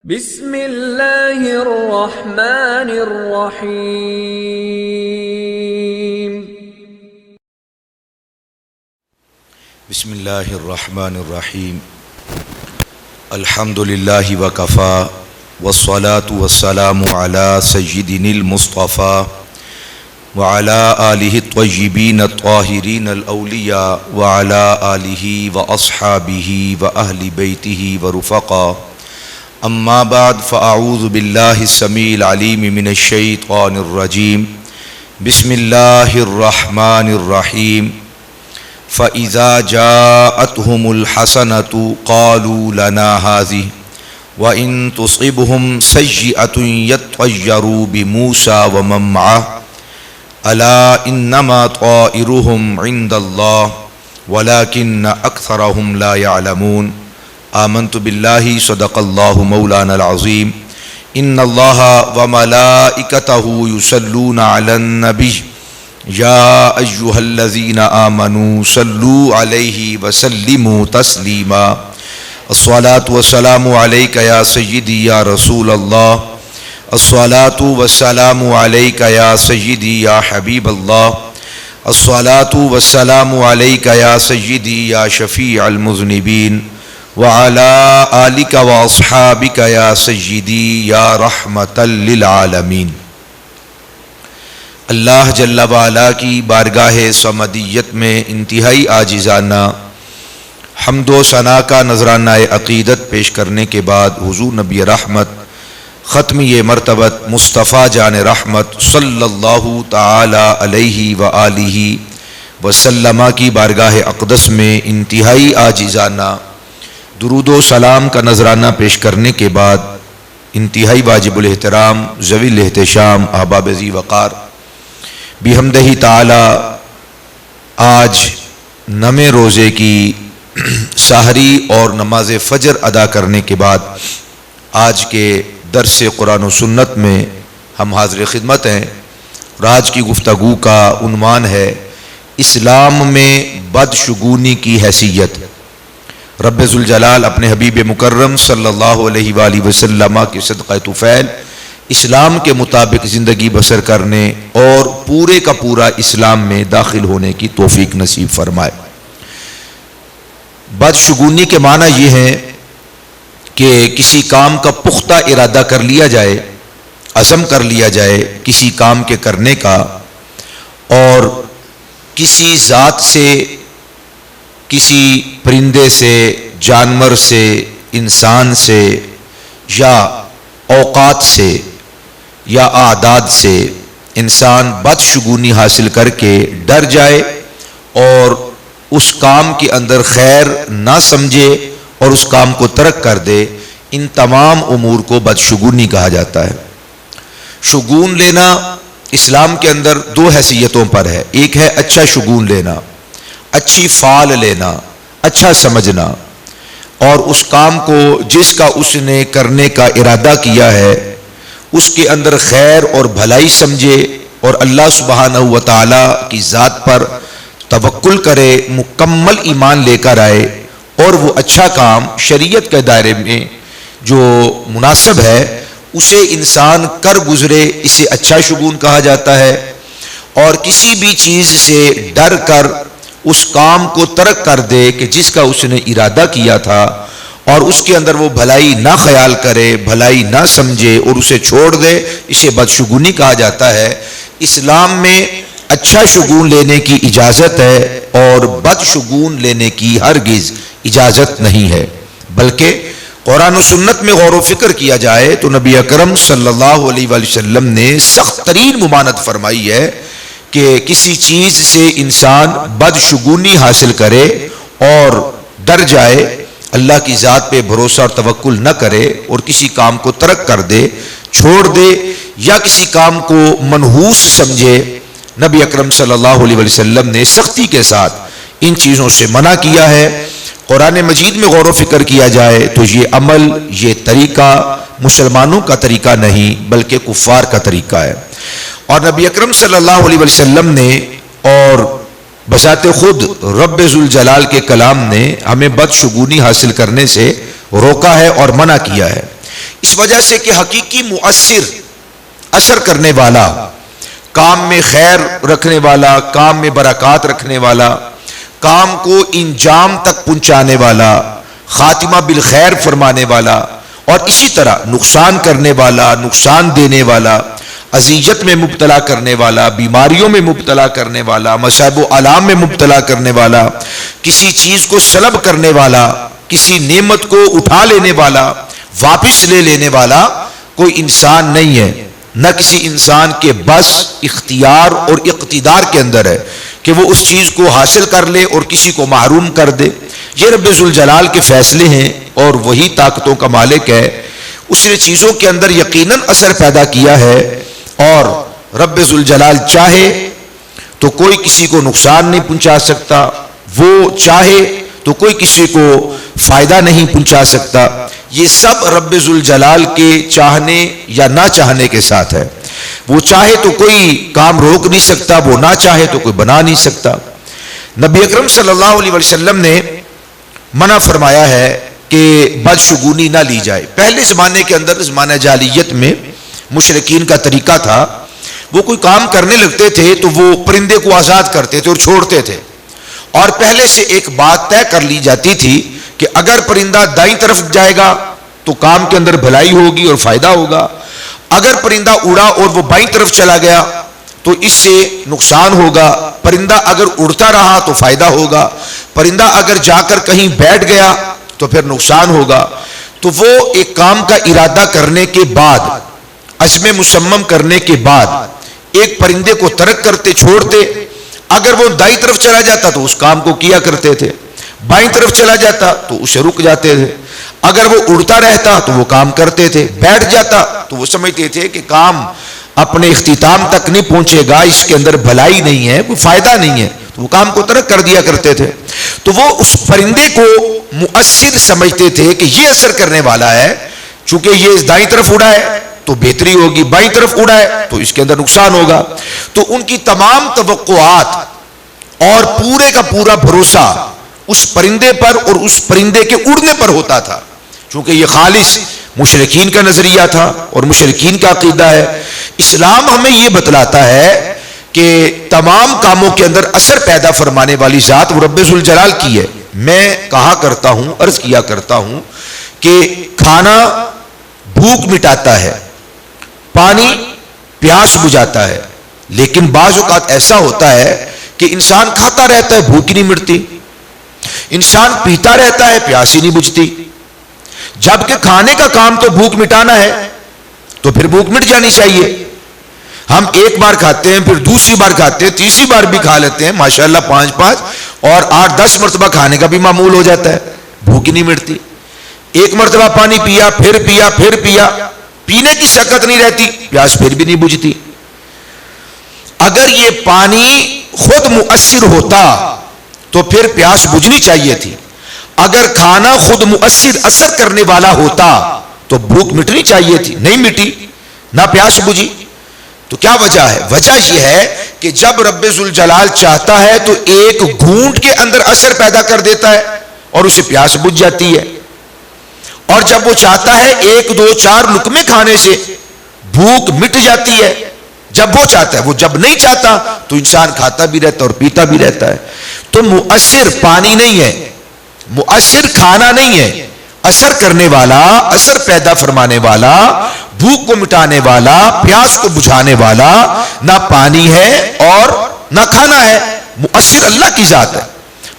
بسم اللہ الرحمن الرحیم بسم اللہ الرحمن الرحیم الحمد للہ وکفا والصلاة والسلام علی سیدنا المصطفى وعلى آلہ الطیبین الطاہرین الاولیاء وعلى آلہ واصحابہ واہل بیتہ ورفقا اما بعد فاعوذ باللہ السمیع العلیم من الشیطان الرجیم بسم اللہ الرحمن الرحیم فَإِذَا جَاءَتْهُمُ الْحَسَنَةُ قَالُوا لَنَا هَذِهِ وَإِن تُصِبْهُمْ سَيِّئَةٌ يَطَّيَّرُوا بِمُوسَى وَمَن مَّعَهُ أَلَا إِنَّمَا طَائِرُهُمْ عِندَ اللَّهِ وَلَكِنَّ أَكْثَرَهُمْ لَا يَعْلَمُونَ آمنت باللہ صدق اللہ مولانا العظیم ان اللہ وملائکتہ یصلون علی النبی یا ایہا الذین آمنوا صلوا علیہ وسلموا تسلیما الصلاة والسلام علیک یا سیدی یا رسول اللہ الصلاة والسلام علیک یا سیدی یا حبیب اللہ الصلاة والسلام علیک یا سیدی یا شفیع المذنبین وعلى آلك واصحابك يا سيدي يا رحمة للعالمین۔ اللہ جل وعلا کی بارگاہ صمدیت میں انتہائی عاجزانہ حمد و ثنا کا نذرانہ عقیدت پیش کرنے کے بعد حضور نبی رحمت ختمی مرتبت مصطفیٰ جان رحمت صلی اللہ تعالی علیہ وآلہ وسلم کی بارگاہ اقدس میں انتہائی عاجزانہ درود و سلام کا نذرانہ پیش کرنے کے بعد انتہائی واجب الاحترام ذوی الاحتشام احباب ذی وقار بحمدہ تعالی آج نمے روزے کی سحری اور نماز فجر ادا کرنے کے بعد آج کے درس قرآن و سنت میں ہم حاضر خدمت ہیں اور آج کی گفتگو کا عنوان ہے اسلام میں بدشگونی کی حیثیت۔ رب ذوالجلال اپنے حبیب مکرم صلی اللہ علیہ وآلہ وسلم کے صدقہ طفیل اسلام کے مطابق زندگی بسر کرنے اور پورے کا پورا اسلام میں داخل ہونے کی توفیق نصیب فرمائے۔ بدشگونی کے معنی یہ ہے کہ کسی کام کا پختہ ارادہ کر لیا جائے، عزم کر لیا جائے کسی کام کے کرنے کا، اور کسی ذات سے، کسی پرندے سے، جانور سے، انسان سے یا اوقات سے یا اعداد سے انسان بدشگونی حاصل کر کے ڈر جائے اور اس کام کے اندر خیر نہ سمجھے اور اس کام کو ترک کر دے، ان تمام امور کو بدشگونی کہا جاتا ہے۔ شگون لینا اسلام کے اندر دو حیثیتوں پر ہے، ایک ہے اچھا شگون لینا، اچھی فعال لینا، اچھا سمجھنا، اور اس کام کو جس کا اس نے کرنے کا ارادہ کیا ہے اس کے اندر خیر اور بھلائی سمجھے اور اللہ سبحانہ و تعالی کی ذات پر توکل کرے، مکمل ایمان لے کر آئے اور وہ اچھا کام شریعت کے دائرے میں جو مناسب ہے اسے انسان کر گزرے، اسے اچھا شگون کہا جاتا ہے۔ اور کسی بھی چیز سے ڈر کر اس کام کو ترک کر دے کہ جس کا اس نے ارادہ کیا تھا اور اس کے اندر وہ بھلائی نہ خیال کرے، بھلائی نہ سمجھے اور اسے چھوڑ دے، اسے بدشگونی کہا جاتا ہے۔ اسلام میں اچھا شگون لینے کی اجازت ہے اور بدشگون لینے کی ہرگز اجازت نہیں ہے، بلکہ قرآن و سنت میں غور و فکر کیا جائے تو نبی اکرم صلی اللہ علیہ وآلہ وسلم نے سخت ترین ممانعت فرمائی ہے کہ کسی چیز سے انسان بدشگونی حاصل کرے اور ڈر جائے، اللہ کی ذات پہ بھروسہ اور توکل نہ کرے اور کسی کام کو ترک کر دے، چھوڑ دے، یا کسی کام کو منحوس سمجھے۔ نبی اکرم صلی اللہ علیہ وسلم نے سختی کے ساتھ ان چیزوں سے منع کیا ہے۔ قرآن مجید میں غور و فکر کیا جائے تو یہ عمل، یہ طریقہ مسلمانوں کا طریقہ نہیں بلکہ کفار کا طریقہ ہے، اور نبی اکرم صلی اللہ علیہ وسلم نے اور بذات خود رب ذوالجلال کے کلام نے ہمیں بدشگونی حاصل کرنے سے روکا ہے اور منع کیا ہے۔ اس وجہ سے کہ حقیقی مؤثر، اثر کرنے والا، کام میں خیر رکھنے والا، کام میں برکات رکھنے والا، کام کو انجام تک پہنچانے والا، خاتمہ بالخیر فرمانے والا، اور اسی طرح نقصان کرنے والا، نقصان دینے والا، اذیت میں مبتلا کرنے والا، بیماریوں میں مبتلا کرنے والا، مصائب و آلام میں مبتلا کرنے والا، کسی چیز کو سلب کرنے والا، کسی نعمت کو اٹھا لینے والا، واپس لے لینے والا کوئی انسان نہیں ہے، نہ کسی انسان کے بس، اختیار اور اقتدار کے اندر ہے کہ وہ اس چیز کو حاصل کر لے اور کسی کو محروم کر دے۔ یہ رب ذوالجلال کے فیصلے ہیں اور وہی طاقتوں کا مالک ہے۔ اس نے چیزوں کے اندر یقیناً اثر پیدا کیا ہے، اور رب ذوالجلال چاہے تو کوئی کسی کو نقصان نہیں پہنچا سکتا، وہ چاہے تو کوئی کسی کو فائدہ نہیں پہنچا سکتا۔ یہ سب رب ذوالجلال کے چاہنے یا نہ چاہنے کے ساتھ ہے۔ وہ چاہے تو کوئی کام روک نہیں سکتا، وہ نہ چاہے تو کوئی بنا نہیں سکتا۔ نبی اکرم صلی اللہ علیہ وسلم نے منع فرمایا ہے کہ بدشگونی نہ لی جائے۔ پہلے زمانے کے اندر، زمانہ جاہلیت میں مشرکین کا طریقہ تھا، وہ کوئی کام کرنے لگتے تھے تو وہ پرندے کو آزاد کرتے تھے اور چھوڑتے تھے، اور پہلے سے ایک بات طے کر لی جاتی تھی کہ اگر پرندہ دائیں طرف جائے گا تو کام کے اندر بھلائی ہوگی اور فائدہ ہوگا، اگر پرندہ اڑا اور وہ بائیں طرف چلا گیا تو اس سے نقصان ہوگا، پرندہ اگر اڑتا رہا تو فائدہ ہوگا، پرندہ اگر جا کر کہیں بیٹھ گیا تو پھر نقصان ہوگا۔ تو وہ ایک کام کا ارادہ کرنے کے بعد، عزم مصمم کرنے کے بعد ایک پرندے کو ترک کرتے، چھوڑتے، اگر وہ دائیں طرف چلا جاتا تو اس کام کو کیا کرتے تھے، بائیں طرف چلا جاتا تو اسے رک جاتے تھے، اگر وہ اڑتا رہتا تو وہ کام کرتے تھے، بیٹھ جاتا تو وہ سمجھتے تھے کہ کام اپنے اختتام تک نہیں پہنچے گا، اس کے اندر بھلائی نہیں ہے، کوئی فائدہ نہیں ہے، تو وہ کام کو ترک کر دیا کرتے تھے۔ تو وہ اس پرندے کو مؤثر سمجھتے تھے کہ یہ اثر کرنے والا ہے، چونکہ یہ دائیں طرف اڑا ہے تو بہتری ہوگی، بائیں طرف اڑا ہے تو اس کے اندر نقصان ہوگا۔ تو ان کی تمام توقعات اور پورے کا پورا بھروسہ اس پرندے پر اور اس پرندے کے اڑنے پر ہوتا تھا، چونکہ یہ خالص مشرکین کا نظریہ تھا اور مشرکین کا عقیدہ ہے۔ اسلام ہمیں یہ بتلاتا ہے کہ تمام کاموں کے اندر اثر پیدا فرمانے والی ذات وہ رب ذوالجلال کی ہے۔ میں کہا کرتا ہوں، عرض کیا کرتا ہوں کہ کھانا بھوک مٹاتا ہے، پانی پیاس بجھاتا ہے، لیکن بعض اوقات ایسا ہوتا ہے کہ انسان کھاتا رہتا ہے، بھوک ہی نہیں مٹتی، انسان پیتا رہتا ہے، پیاس ہی نہیں بجھتی۔ جبکہ کھانے کا کام تو بھوک مٹانا ہے، تو پھر بھوک مٹ جانی چاہیے۔ ہم ایک بار کھاتے ہیں، پھر دوسری بار کھاتے ہیں، تیسری بار بھی کھا لیتے ہیں، ماشاءاللہ 5 اور 8-10 مرتبہ کھانے کا بھی معمول ہو جاتا ہے، بھوک ہی نہیں مٹتی۔ ایک مرتبہ پانی پیا، پھر پیا، پھر پیا، پینے کی شکت نہیں رہتی، پیاس پھر بھی نہیں بجھتی۔ اگر یہ پانی خود مؤثر ہوتا تو پھر پیاس بجھنی چاہیے تھی، اگر کھانا خود مؤثر اثر کرنے والا ہوتا تو بھوک مٹنی چاہیے تھی، نہیں مٹی، نہ پیاس بجھی۔ تو کیا وجہ ہے؟ وجہ یہ ہے کہ جب رب ذوالجلال چاہتا ہے تو ایک گھونٹ کے اندر اثر پیدا کر دیتا ہے اور اسے پیاس بجھ جاتی ہے، اور جب وہ چاہتا ہے 1 2 4 لقمے کھانے سے بھوک مٹ جاتی ہے، جب وہ چاہتا ہے۔ وہ جب نہیں چاہتا تو انسان کھاتا بھی رہتا اور پیتا بھی رہتا ہے۔ تو مؤثر پانی نہیں ہے، مؤثر کھانا نہیں ہے، اثر کرنے والا، اثر پیدا فرمانے والا، بھوک کو مٹانے والا، پیاس کو بجھانے والا نہ پانی ہے اور نہ کھانا ہے، مؤثر اللہ کی ذات ہے۔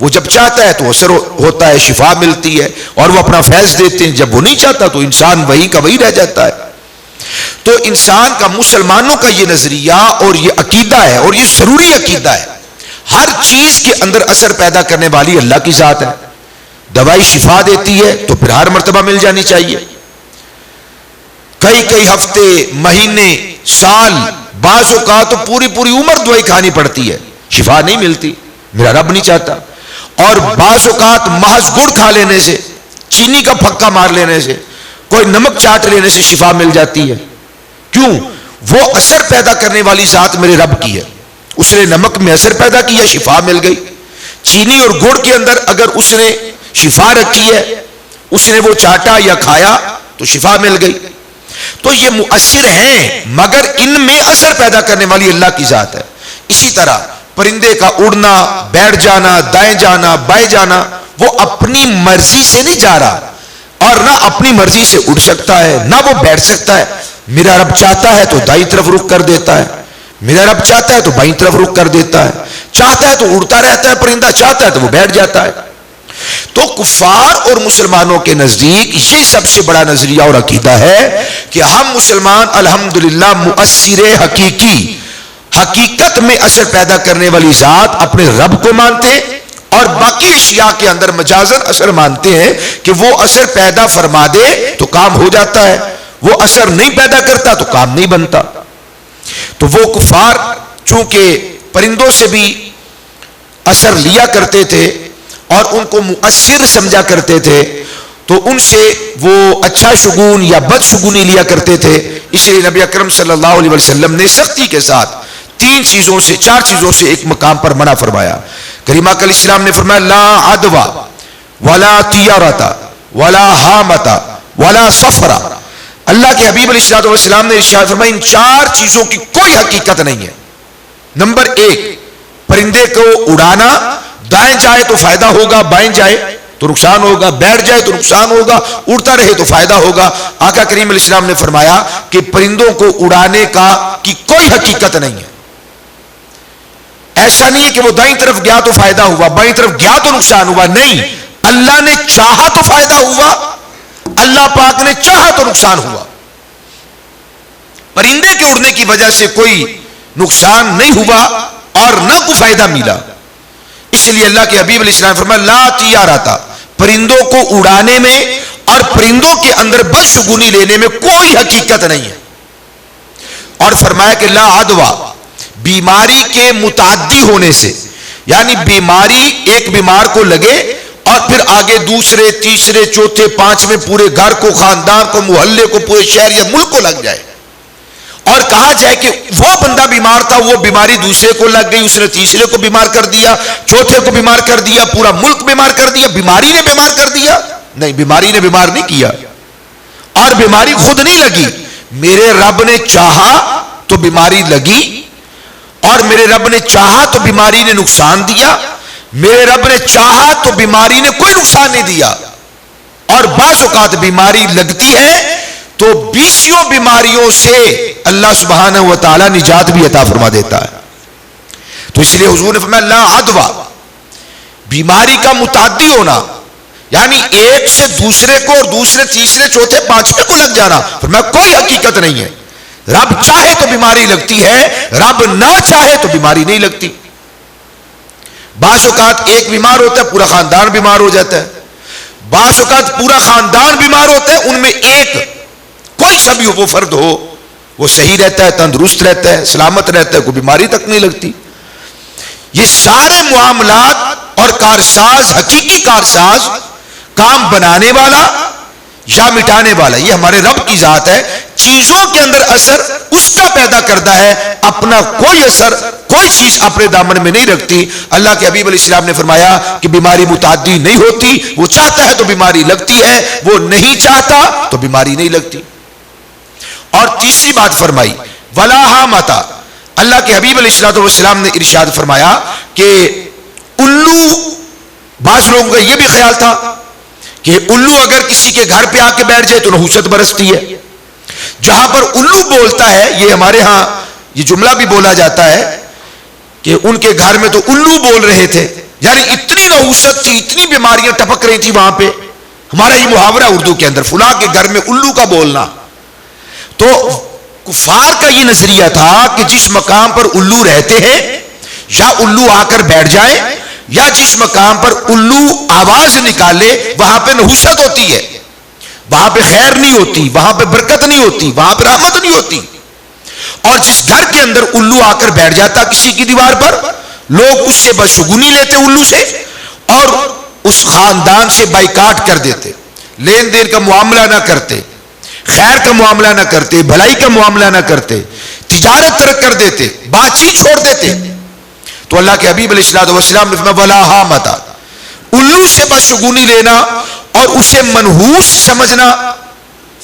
وہ جب چاہتا ہے تو اثر ہوتا ہے، شفا ملتی ہے اور وہ اپنا فیض دیتے ہیں، جب وہ نہیں چاہتا تو انسان وہی کا وہی رہ جاتا ہے۔ تو انسان کا، مسلمانوں کا یہ نظریہ اور یہ عقیدہ ہے، اور یہ ضروری عقیدہ ہے، ہر چیز کے اندر اثر پیدا کرنے والی اللہ کی ذات ہے۔ دوائی شفا دیتی ہے تو پھر ہر مرتبہ مل جانی چاہیے، کئی ہفتے، مہینے، سال، بعض اوقات تو پوری عمر دوائی کھانی پڑتی ہے، شفا نہیں ملتی، میرا رب نہیں چاہتا۔ اور بعض اوقات محض گڑ کھا لینے سے، چینی کا پھکا مار لینے سے، کوئی نمک چاٹ لینے سے شفا مل جاتی ہے۔ کیوں؟ وہ اثر پیدا کرنے والی ذات میرے رب کی ہے، اس نے نمک میں اثر پیدا کیا، شفا مل گئی۔ چینی اور گڑ کے اندر اگر اس نے شفا رکھی ہے، اس نے وہ چاٹا یا کھایا تو شفا مل گئی. تو یہ مؤثر ہیں مگر ان میں اثر پیدا کرنے والی اللہ کی ذات ہے. اسی طرح پرندے کا اڑنا، بیٹھ جانا، دائیں جانا، بائیں جانا، وہ اپنی مرضی سے نہیں جا رہا اور نہ اپنی مرضی سے اڑ سکتا ہے نہ وہ بیٹھ سکتا ہے. میرا رب چاہتا ہے تو دائیں طرف رخ کر دیتا ہے، میرا رب چاہتا ہے تو بائیں طرف رخ کر دیتا ہے، چاہتا ہے تو اڑتا رہتا ہے پرندہ، چاہتا ہے تو وہ بیٹھ جاتا ہے. تو کفار اور مسلمانوں کے نزدیک یہ سب سے بڑا نظریہ اور عقیدہ ہے کہ ہم مسلمان الحمدللہ مؤثر حقیقی، حقیقت میں اثر پیدا کرنے والی ذات اپنے رب کو مانتے ہیں اور باقی اشیاء کے اندر مجازن اثر مانتے ہیں کہ وہ اثر پیدا فرما دے تو کام ہو جاتا ہے، وہ اثر نہیں پیدا کرتا تو کام نہیں بنتا. تو وہ کفار چونکہ پرندوں سے بھی اثر لیا کرتے تھے اور ان کو مؤثر سمجھا کرتے تھے تو ان سے وہ اچھا شگون یا بد شگونی لیا کرتے تھے. اس لیے نبی اکرم صلی اللہ علیہ وسلم نے سختی کے ساتھ چار چیزوں سے ایک مقام پر منع فرمایا. کریم آقا علیہ السلام نے فرمایا لا عدوا ولا طیارتا ولا حامتا ولا صفرا. اللہ کے حبیب علیہ السلام نے ارشاد فرمایا ان چار چیزوں کی کوئی حقیقت نہیں ہے. نمبر 1 پرندے کو اڑانا، دائیں جائے تو فائدہ ہوگا، بائیں جائے تو نقصان ہوگا، بیٹھ جائے تو نقصان ہوگا، اڑتا رہے تو فائدہ ہوگا. آقا کریم علیہ السلام نے فرمایا کہ پرندوں کو اڑانے کی کوئی حقیقت نہیں ہے. ایسا نہیں ہے کہ وہ دائیں طرف گیا تو فائدہ ہوا، بائیں طرف گیا تو نقصان ہوا، نہیں. اللہ نے چاہا تو فائدہ ہوا، اللہ پاک نے چاہا تو نقصان ہوا. پرندے کے اڑنے کی وجہ سے کوئی نقصان نہیں ہوا اور نہ کوئی فائدہ ملا. اس لیے اللہ کے حبیب علیہ السلام فرمایا لا طیارتا، پرندوں کو اڑانے میں اور پرندوں کے اندر بدشگونی لینے میں کوئی حقیقت نہیں ہے. اور فرمایا کہ لا عدوا، بیماری کے متعدی ہونے سے، یعنی بیماری ایک بیمار کو لگے اور پھر آگے دوسرے، تیسرے، چوتھے، پانچویں، پورے گھر کو، خاندان کو، محلے کو، پورے شہر یا ملک کو لگ جائے اور کہا جائے کہ وہ بندہ بیمار تھا، وہ بیماری دوسرے کو لگ گئی، اس نے تیسرے کو بیمار کر دیا، چوتھے کو بیمار کر دیا، پورا ملک بیمار کر دیا. بیماری نے بیمار کر دیا؟ نہیں، بیماری نے بیمار نہیں کیا اور بیماری خود نہیں لگی. میرے رب نے چاہا تو بیماری لگی اور میرے رب نے چاہا تو بیماری نے نقصان دیا، میرے رب نے چاہا تو بیماری نے کوئی نقصان نہیں دیا. اور بعض اوقات بیماری لگتی ہے تو 20 بیماریوں سے اللہ سبحانہ و تعالی نجات بھی عطا فرما دیتا ہے. تو اس لیے حضور نے فرمایا لا عدوا، بیماری کا متعدی ہونا یعنی ایک سے دوسرے کو اور دوسرے، تیسرے، چوتھے، پانچویں کو لگ جانا، فرمایا کوئی حقیقت نہیں ہے. رب چاہے تو بیماری لگتی ہے، رب نہ چاہے تو بیماری نہیں لگتی. بعض اوقات ایک بیمار ہوتا ہے پورا خاندان بیمار ہو جاتا ہے، بعض اوقات پورا خاندان بیمار ہوتا ہے، ان میں ایک کوئی سا بھی وہ فرد ہو وہ صحیح رہتا ہے، تندرست رہتا ہے، سلامت رہتا ہے، کوئی بیماری تک نہیں لگتی. یہ سارے معاملات اور کارساز، حقیقی کارساز، کام بنانے والا یا مٹانے والا، یہ ہمارے رب کی ذات ہے. چیزوں کے اندر اثر اس کا پیدا کرتا ہے، اپنا کوئی اثر کوئی چیز اپنے دامن میں نہیں رکھتی. اللہ کے حبیب علیہ السلام نے فرمایا کہ بیماری متعدی نہیں ہوتی، وہ چاہتا ہے تو بیماری لگتی ہے، وہ نہیں چاہتا تو بیماری نہیں لگتی. اور تیسری بات فرمائی ولا حامتا، اللہ کے حبیب علیہ السلام نے ارشاد فرمایا کہ الو، بعض لوگوں کا یہ بھی خیال تھا کہ الو اگر کسی کے گھر پہ آ کے بیٹھ جائے تو نحوست برستی ہے. جہاں پر الو بولتا ہے، یہ ہمارے ہاں یہ جملہ بھی بولا جاتا ہے کہ ان کے گھر میں تو الو بول رہے تھے، یعنی اتنی نحوست تھی، اتنی بیماریاں ٹپک رہی تھی وہاں پہ. ہمارا یہ محاورہ اردو کے اندر، فلاں کے گھر میں الو کا بولنا. تو کفار کا یہ نظریہ تھا کہ جس مقام پر الو رہتے ہیں یا الو آ کر بیٹھ جائے یا جس مقام پر الو آواز نکالے وہاں پہ نحوست ہوتی ہے، وہاں پہ خیر نہیں ہوتی، وہاں پہ برکت نہیں ہوتی، وہاں پہ رحمت نہیں ہوتی. اور جس گھر کے اندر الو آ کر بیٹھ جاتا کسی کی دیوار پر، لوگ اس سے بدشگونی لیتے الو سے اور اس خاندان سے بائیکاٹ کر دیتے، لین دین کا معاملہ نہ کرتے، خیر کا معاملہ نہ کرتے، بھلائی کا معاملہ نہ کرتے، تجارت ترک کر دیتے، بات چیت چھوڑ دیتے. تو اللہ کے حبیب علیہ السلام نے فرمایا ولا حامتا، الو سے بدشگونی لینا اور اسے منحوس سمجھنا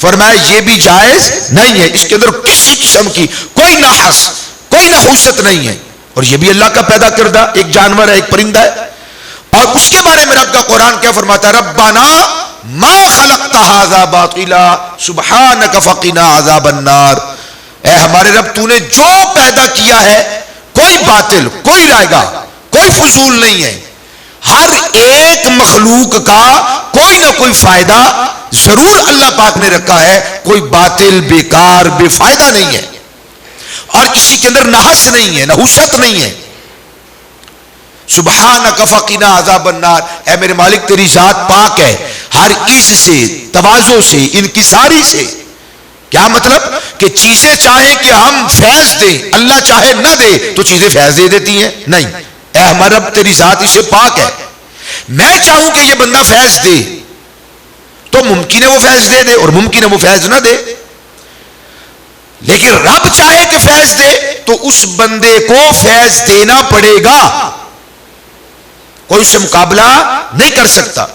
فرمایا یہ بھی جائز نہیں ہے، اس کے اندر کسی قسم کی کوئی نحس، کوئی نحوست نہیں ہے، اور یہ بھی اللہ کا پیدا کردہ ایک جانور ہے، ایک پرندہ ہے۔ اور اس کے بارے میں رب کا قرآن کیا فرماتا ہے؟ ربنا ما خلقت ھذا باطلا سبحانک فقنا عذاب النار، اے ہمارے رب تو نے جو پیدا کیا ہے کوئی باطل، کوئی رائے گا، کوئی فضول نہیں ہے، ہر ایک مخلوق کا کوئی نہ کوئی فائدہ ضرور اللہ پاک نے رکھا ہے، کوئی باطل بیکار بے فائدہ نہیں ہے، اور کسی کے اندر نحس نہیں ہے، نحوست نہیں ہے۔ سبحانک فقنا عذاب النار، اے میرے مالک تیری ذات پاک ہے ہر عجز سے، تواضع سے، انکساری سے۔ کیا مطلب؟ کہ چیزیں چاہیں کہ ہم فیض دیں، اللہ چاہے نہ دے تو چیزیں فیض دے دیتی ہیں؟ نہیں، اے ہمارا رب تیری ذات اسے پاک ہے، میں چاہوں کہ یہ بندہ فیض دے تو ممکن ہے وہ فیض دے دے، اور ممکن ہے وہ فیض نہ دے، لیکن رب چاہے کہ فیض دے تو اس بندے کو فیض دینا پڑے گا، کوئی اس سے مقابلہ نہیں کر سکتا۔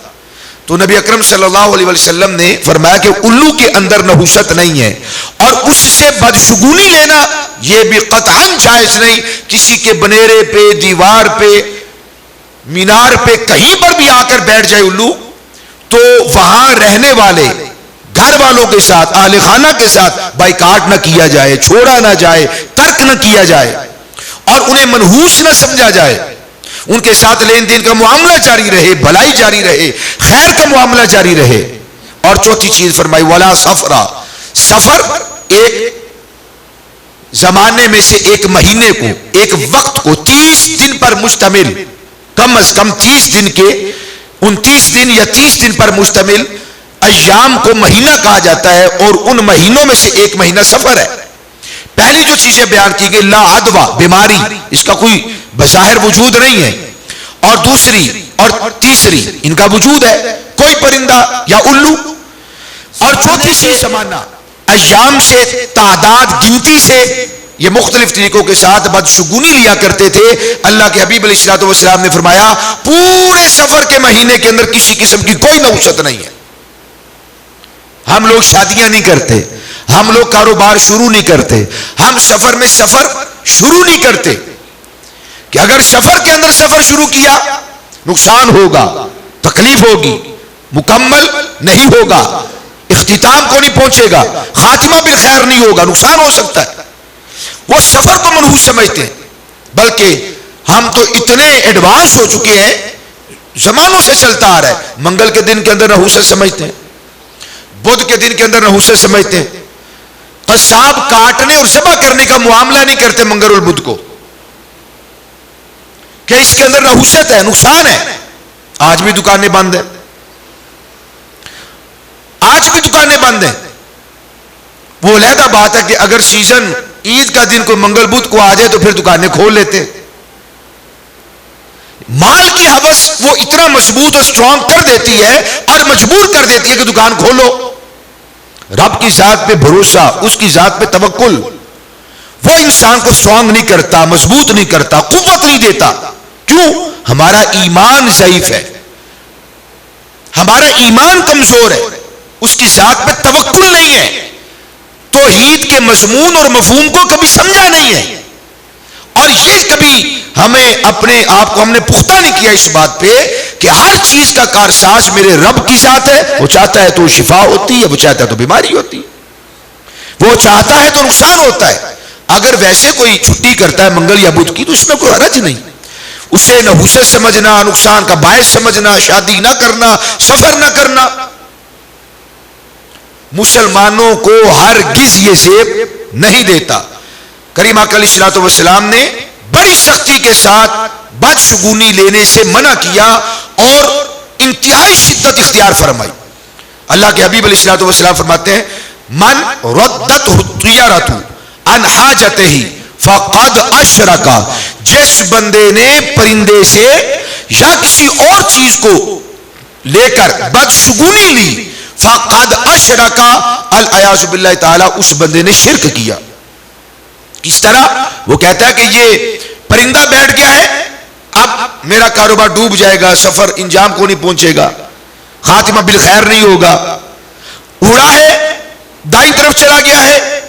تو نبی اکرم صلی اللہ علیہ وسلم نے فرمایا کہ الو کے اندر نحوست نہیں ہے، اور اس سے بدشگونی لینا یہ بھی قطعاً جائز نہیں۔ کسی کے بنیرے پہ، دیوار پہ، مینار پہ کہیں پر بھی آ کر بیٹھ جائے الو، تو وہاں رہنے والے گھر والوں کے ساتھ، اہل خانہ کے ساتھ بائیکاٹ نہ کیا جائے، چھوڑا نہ جائے، ترک نہ کیا جائے، اور انہیں منحوس نہ سمجھا جائے، ان کے ساتھ لین دین کا معاملہ جاری رہے، بھلائی جاری رہے، خیر کا معاملہ جاری رہے۔ اور چوتھی چیز فرمائی ولا سفرا، سفر ایک زمانے میں سے ایک مہینے کو، ایک وقت کو 30 دن پر مشتمل، کم از کم 30 دن کے 29 دن یا 30 دن پر مشتمل ایام کو مہینہ کہا جاتا ہے، اور ان مہینوں میں سے ایک مہینہ سفر ہے۔ پہلی جو چیزیں بیان کی گئی لا عدوہ، بیماری، اس کا کوئی بظاہر وجود نہیں ہے، اور دوسری اور تیسری ان کا وجود ہے، کوئی پرندہ یا الو، اور چوتھی چیز زمانہ، ایام سے، تعداد، گنتی سے، یہ مختلف طریقوں کے ساتھ بدشگونی لیا کرتے تھے۔ اللہ کے حبیب علیہ الصلوۃ والسلام نے فرمایا پورے سفر کے مہینے کے اندر کسی قسم کی کوئی نحوست نہیں ہے۔ ہم لوگ شادیاں نہیں کرتے، ہم لوگ کاروبار شروع نہیں کرتے، ہم سفر میں سفر شروع نہیں کرتے، کہ اگر سفر کے اندر سفر شروع کیا نقصان ہوگا، تکلیف ہوگی، مکمل نہیں ہوگا، اختتام کو نہیں پہنچے گا، خاتمہ بالخیر نہیں ہوگا، نقصان ہو سکتا ہے۔ وہ سفر کو منحوس سمجھتے ہیں، بلکہ ہم تو اتنے ایڈوانس ہو چکے ہیں، زمانوں سے چلتا آ رہا ہے، منگل کے دن کے اندر نحوست سمجھتے ہیں، بدھ کے دن کے اندر نحوست سمجھتے ہیں، قصاب کاٹنے اور ذبح کرنے کا معاملہ نہیں کرتے منگل اور بدھ کو، کہ اس کے اندر نحوست ہے، نقصان ہے۔ آج بھی دکانیں بند ہیں، آج بھی دکانیں بند ہیں۔ وہ علیحدہ بات ہے کہ اگر سیزن عید کا دن کوئی منگل بدھ کو آ جائے تو پھر دکانیں کھول لیتے ہیں۔ مال کی ہوس وہ اتنا مضبوط اور سٹرانگ کر دیتی ہے اور مجبور کر دیتی ہے کہ دکان کھولو۔ رب کی ذات پہ بھروسہ، اس کی ذات پہ توکل، وہ انسان کو سٹرانگ نہیں کرتا، مضبوط نہیں کرتا، قوت نہیں دیتا۔ کیوں؟ ہمارا ایمان ضعیف ہے، ہمارا ایمان کمزور ہے، اس کی ذات پہ توکل نہیں ہے، توحید کے مضمون اور مفہوم کو کبھی سمجھا نہیں ہے، اور یہ کبھی ہمیں اپنے آپ کو ہم نے پختہ نہیں کیا اس بات پہ کہ ہر چیز کا کارساز میرے رب کی ذات ہے۔ وہ چاہتا ہے تو شفا ہوتی ہے، وہ چاہتا ہے تو بیماری ہوتی ہے، وہ چاہتا ہے تو نقصان ہوتا ہے۔ اگر ویسے کوئی چھٹی کرتا ہے منگل یا بدھ کی تو اس میں کوئی حرج نہیں، اسے نحوست سمجھنا، نقصان کا باعث سمجھنا، شادی نہ کرنا، سفر نہ کرنا۔ مسلمانوں کو ہرگز یہ زیب نہیں دیتا۔ کریم آقا علیہ الصلوۃ والسلام نے بڑی سختی کے ساتھ بدشگونی لینے سے منع کیا اور انتہائی شدت اختیار فرمائی۔ اللہ کے حبیب علیہ الصلوۃ والسلام فرماتے ہیں من ردت الطیرۃ عن حاجتہ فقد اشرک، جس بندے نے پرندے سے یا کسی اور چیز کو لے کر بدشگونی لی، فقد اشرک، العیاذ باللہ تعالی، اس بندے نے شرک کیا۔ کس طرح؟ وہ کہتا ہے کہ یہ پرندہ بیٹھ گیا ہے، اب میرا کاروبار ڈوب جائے گا، سفر انجام کو نہیں پہنچے گا، خاتمہ بالخیر نہیں ہوگا، اڑا ہے دائیں طرف چلا گیا ہے،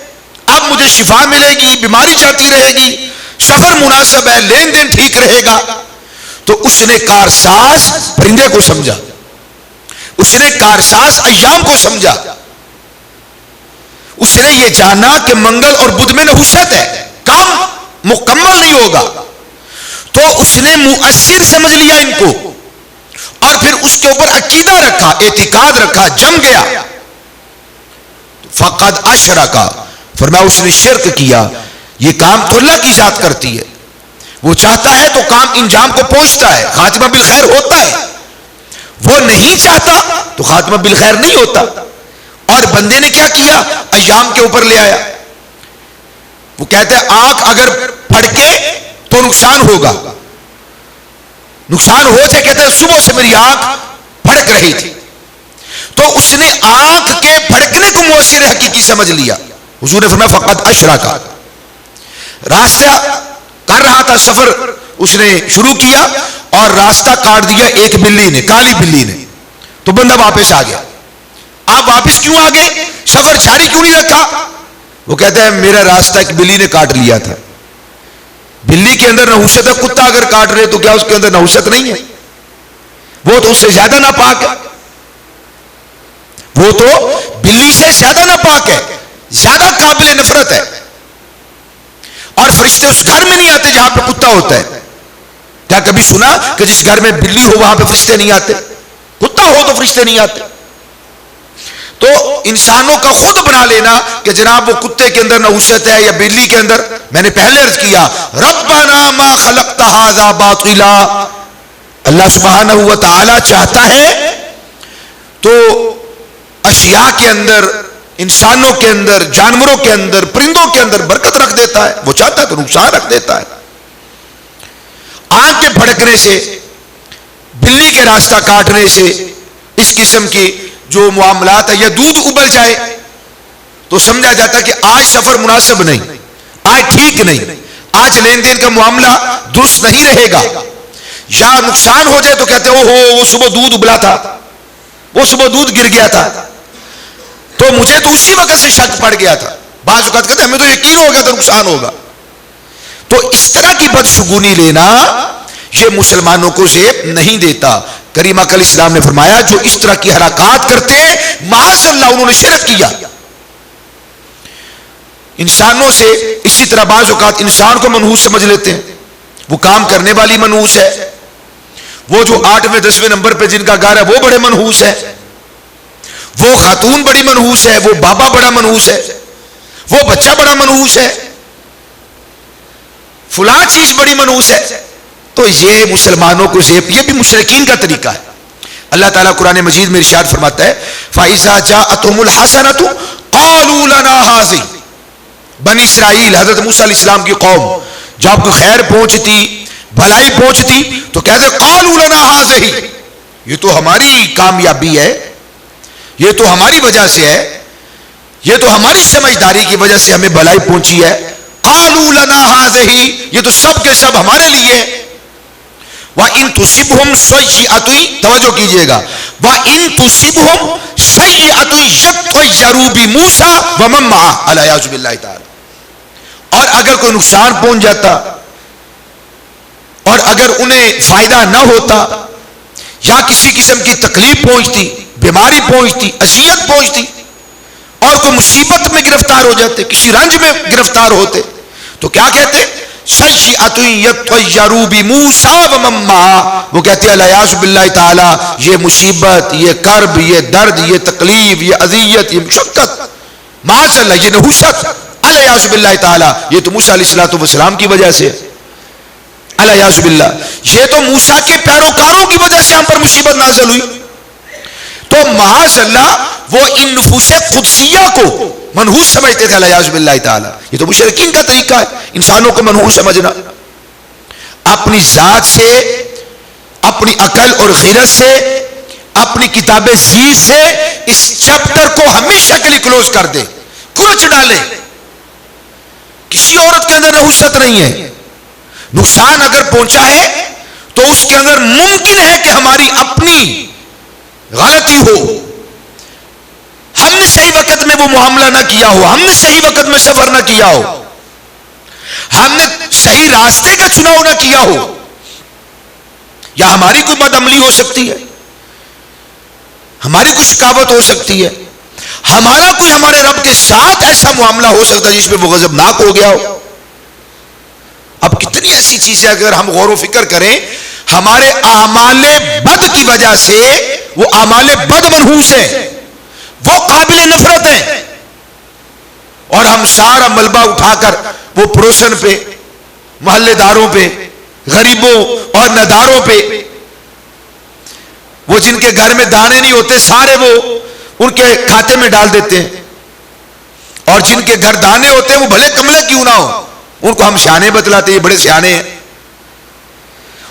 اب مجھے شفا ملے گی، بیماری جاتی رہے گی، سفر مناسب ہے، لین دین ٹھیک رہے گا. تو اس نے کارساز پرندے کو سمجھا، اس نے کارساز ایام کو سمجھا، اس نے یہ جانا کہ منگل اور بدھ میں نحوست ہے، کام مکمل نہیں ہوگا، تو اس نے مؤثر سمجھ لیا ان کو، اور پھر اس کے اوپر عقیدہ رکھا، اعتقاد رکھا، جم گیا. فقد اشرکا، فرمایا اس نے شرک کیا. یہ کام تو اللہ کی ذات کرتی ہے، وہ چاہتا ہے تو کام انجام کو پہنچتا ہے، خاتمہ بالخیر ہوتا ہے، وہ نہیں چاہتا تو خاتمہ بالخیر نہیں ہوتا. اور بندے نے کیا کیا؟ ایام کے اوپر لے آیا. وہ کہتے ہیں آنکھ اگر پھڑکے تو نقصان ہوگا، نقصان ہو جائے، کہتے ہیں صبح سے میری آنکھ پھڑک رہی تھی، تو اس نے آنکھ کے پھڑکنے کو مؤثر حقیقی سمجھ لیا. حضور نے فرمایا فقط اشرکا. راستہ کر رہا تھا، سفر اس نے شروع کیا اور راستہ کاٹ دیا ایک بلی نے، کالی بلی نے. تو بندہ واپس آ گیا. آپ واپس کیوں آ گئے؟ سفر جاری کیوں نہیں رکھا؟ وہ کہتا ہے میرا راستہ ایک بلی نے کاٹ لیا تھا. بلی کے اندر نحوست ہے، کتا اگر کاٹ رہے تو کیا اس کے اندر نحوست نہیں ہے؟ وہ تو اس سے زیادہ ناپاک ہے، وہ تو بلی سے زیادہ ناپاک ہے، زیادہ قابل نفرت ہے. اور فرشتے اس گھر میں نہیں آتے جہاں پہ کتا ہوتا ہے. کیا کبھی سنا کہ جس گھر میں بلی ہو وہاں پہ فرشتے نہیں آتے؟ کتا ہو تو فرشتے نہیں آتے. تو انسانوں کا خود بنا لینا کہ جناب وہ کتے کے اندر نحوست ہے یا بلی کے اندر. میں نے پہلے عرض کیا ربنا ما خلقت ھذا باطلا، اللہ سبحانہ و تعالی چاہتا ہے تو اشیاء کے اندر، انسانوں کے اندر، جانوروں کے اندر، پرندوں کے اندر برکت رکھ دیتا ہے، وہ چاہتا ہے تو نقصان رکھ دیتا ہے. آنکھ کے پھڑکنے سے، بلی کے راستہ کاٹنے سے، اس قسم کی جو معاملات ہے، یا دودھ ابل جائے تو سمجھا جاتا ہے کہ آج سفر مناسب نہیں، آج ٹھیک نہیں، آج لین دین کا معاملہ درست نہیں رہے گا. یا نقصان ہو جائے تو کہتے ہیں وہ صبح دودھ ابلا تھا، وہ صبح دودھ گر گیا تھا، تو مجھے تو اسی وقت سے شک پڑ گیا تھا. بعض اوقات کہتے ہیں ہمیں تو یقین ہو گیا تو نقصان ہوگا. تو اس طرح کی بدشگونی لینا یہ مسلمانوں کو زیب نہیں دیتا. کریم اکرم اسلام نے فرمایا جو اس طرح کی حرکات کرتے ہیں معاذ اللہ انہوں نے شرک کیا. انسانوں سے اسی طرح بعض اوقات انسان کو منحوس سمجھ لیتے ہیں. وہ کام کرنے والی منحوس ہے، وہ جو 8ویں 10ویں نمبر پہ جن کا گھر ہے وہ بڑے منحوس ہے، وہ خاتون بڑی منحوس ہے، وہ بابا بڑا منحوس ہے، وہ بچہ بڑا منحوس ہے، فلاں چیز بڑی منحوس ہے. تو یہ مسلمانوں کو زیب، یہ بھی مشرکین کا طریقہ ہے. اللہ تعالیٰ قرآن مجید میں ارشاد فرماتا ہے فَإِذَا جَاءَتْهُمُ الْحَسَنَةُ قَالُوا لَنَا هَٰذِهِ. بنی اسرائیل حضرت موسیٰ علیہ السلام کی قوم جب کو خیر پہنچتی، بھلائی پہنچتی تو کہتے قَالُوا لَنَا هَٰذِهِ، یہ تو ہماری کامیابی ہے، یہ تو ہماری وجہ سے ہے، یہ تو ہماری سمجھداری کی وجہ سے ہمیں بھلائی پہنچی ہے. قَالُوا لَنَا هَٰذِهِ، یہ تو سب کے سب ہمارے لیے. وَإِن تُصِبْهُمْ سَيِّئَةٌ، توجہ کیجئے گا، وَإِن تُصِبْهُمْ سَيِّئَةٌ يَطَّيَّرُوا بِمُوسَىٰ وَمَن مَّعَهُ عَلَیٰ بِاللَّهِ تعالیٰ. اور اگر کوئی نقصان پہنچ جاتا اور اگر انہیں فائدہ نہ ہوتا یا کسی قسم کی تکلیف پہنچتی، بیماری پہنچتی، اذیت پہنچتی اور کوئی مصیبت میں گرفتار ہو جاتے، کسی رنج میں گرفتار ہوتے تو کیا کہتے؟ سیئۃ یطیروا بموسیٰ ومن معہ. وہ کہتے ہیں علیہ باللہ تعالی یہ مصیبت، یہ کرب، یہ درد، یہ تکلیف، یہ اذیت، یہ مشقت، معاذ اللہ یہ نحوست، علیہ باللہ تعالی یہ تو موسیٰ علیہ السلام کی وجہ سے، علیہ باللہ یہ تو موسیٰ کے پیروکاروں کی وجہ سے ہم پر مصیبت نازل ہوئی. تو معاذ اللہ وہ ان نفوس قدسیہ کو منحوس سمجھتے تھے علیہ باللہ تعالی. یہ تو مشرکین کا طریقہ ہے انسانوں کو منحوس سمجھنا. اپنی ذات سے، اپنی عقل اور غیرت سے، اپنی کتاب عزیز سے اس چیپٹر کو ہمیشہ کے لیے کلوز کر دے، کلچ ڈالے. کسی عورت کے اندر نحوست نہیں ہے. نقصان اگر پہنچا ہے تو اس کے اندر ممکن ہے کہ ہماری اپنی غلطی ہو، ہم نے صحیح وقت میں وہ معاملہ نہ کیا ہو، ہم نے صحیح وقت میں سفر نہ کیا ہو، ہم نے صحیح راستے کا چناؤ نہ کیا ہو، یا ہماری کوئی بد عملی ہو سکتی ہے، ہماری کوئی شکاوت ہو سکتی ہے، ہمارا کوئی ہمارے رب کے ساتھ ایسا معاملہ ہو سکتا ہے جس میں وہ غضبناک ہو گیا ہو۔ اب کتنی ایسی چیزیں اگر ہم غور و فکر کریں، ہمارے اعمال بد کی وجہ سے وہ اعمال بد منحوس ہیں، وہ قابل نفرت ہیں، اور ہم سارا ملبہ اٹھا کر وہ پڑوسن پہ، محلے داروں پہ، غریبوں اور نداروں پہ، وہ جن کے گھر میں دانے نہیں ہوتے سارے وہ ان کے کھاتے میں ڈال دیتے ہیں، اور جن کے گھر دانے ہوتے ہیں وہ بھلے کملے کیوں نہ ہو ان کو ہم سیانے بتلاتے ہیں، یہ بڑے سیانے ہیں۔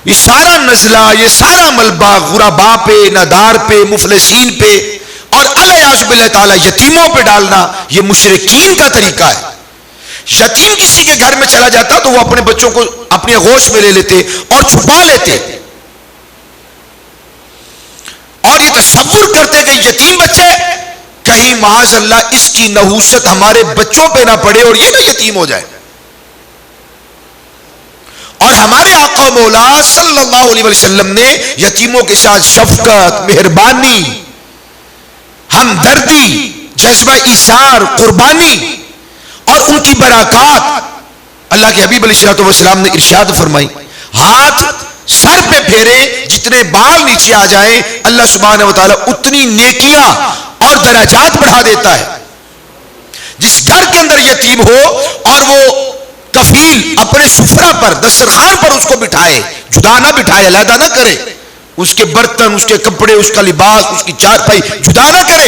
یہ سارا نزلہ، یہ سارا ملبہ غرباء پہ، ندار پہ، مفلسین پہ، اور الیاذ باللہ تعالی یتیموں پہ ڈالنا، یہ مشرکین کا طریقہ ہے۔ یتیم کسی کے گھر میں چلا جاتا تو وہ اپنے بچوں کو اپنے غوش میں لے لیتے اور چھپا لیتے، اور یہ تصور کرتے کہ یتیم بچے کہیں معاذ اللہ اس کی نحوست ہمارے بچوں پہ نہ پڑے اور یہ نہ یتیم ہو جائے۔ اور ہمارے آقا مولا صلی اللہ علیہ وسلم نے یتیموں کے ساتھ شفقت، مہربانی، ہمدردی، جذبہ ایثار، قربانی اور ان کی برکات، اللہ کے حبیب علیہ الصلوۃ والسلام نے ارشاد فرمائی، ہاتھ سر پہ پھیرے جتنے بال نیچے آ جائیں اللہ سبحانہ وتعالی اتنی نیکیاں اور درجات بڑھا دیتا ہے۔ جس گھر کے اندر یتیم ہو اور وہ کفیل اپنے سفرہ پر، دسترخوان پر اس کو بٹھائے، جدا نہ بٹھائے، علیحدہ نہ کرے، اس کے برتن، اس کے کپڑے، اس کا لباس، اس کی چارپائی جدا نہ کرے،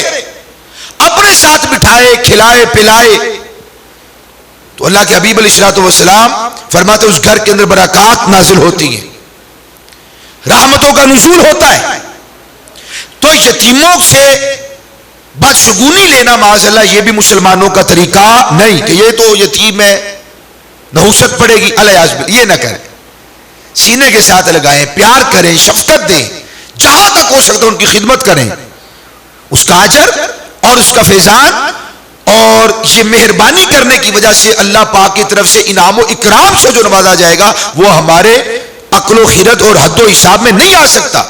اپنے ساتھ بٹھائے، کھلائے پلائے، تو اللہ کے حبیب علیہ الصلوۃ والسلام فرماتے اس گھر کے اندر برکات نازل ہوتی ہیں، رحمتوں کا نزول ہوتا ہے۔ تو یتیموں سے بدشگونی لینا معاذ اللہ یہ بھی مسلمانوں کا طریقہ نہیں کہ یہ تو یتیم ہے نحوست پڑے گی، الیاذ باللہ، یہ نہ کریں، سینے کے ساتھ لگائیں، پیار کریں، شفقت دیں، جہاں تک ہو سکتا ان کی خدمت کریں، اس کا اجر اور اس کا فیضان اور یہ مہربانی کرنے کی وجہ سے اللہ پاک کی طرف سے انعام و اکرام سے جو نوازا جائے گا وہ ہمارے عقل و خرد اور حد و حساب میں نہیں آ سکتا۔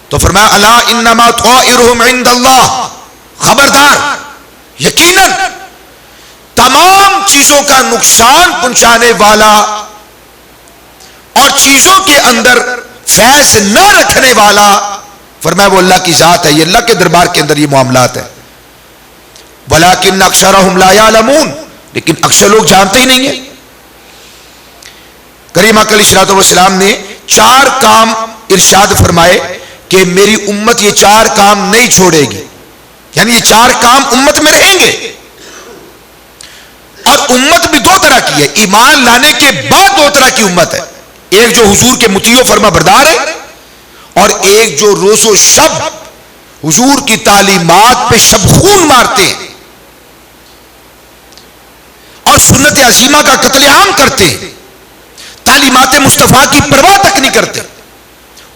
تو فرمایا الا انما طائرهم عند اللہ، خبردار، یقیناً تمام چیزوں کا نقصان پہنچانے والا اور چیزوں کے اندر فیض نہ رکھنے والا، فرمایا وہ اللہ کی ذات ہے، یہ اللہ کے دربار کے اندر یہ معاملات ہے۔ وَلَكِنَّ أَكْثَرَهُمْ لَا يَعْلَمُونَ، لیکن اکثر لوگ جانتے ہی نہیں ہیں۔ کریم علیہ الصلوۃ والسلام نے 4 کام ارشاد فرمائے کہ میری امت یہ 4 کام نہیں چھوڑے گی، یعنی یہ 4 کام امت میں رہیں گے۔ اور امت بھی 2 طرح کی ہے، ایمان لانے کے بعد 2 طرح کی امت ہے، ایک جو حضور کے مطیع و فرما بردار ہے، اور ایک جو روز و شب حضور کی تعلیمات پہ شب خون مارتے ہیں اور سنت عظیمہ کا قتل عام کرتے ہیں، تعلیمات مصطفیٰ کی پرواہ تک نہیں کرتے،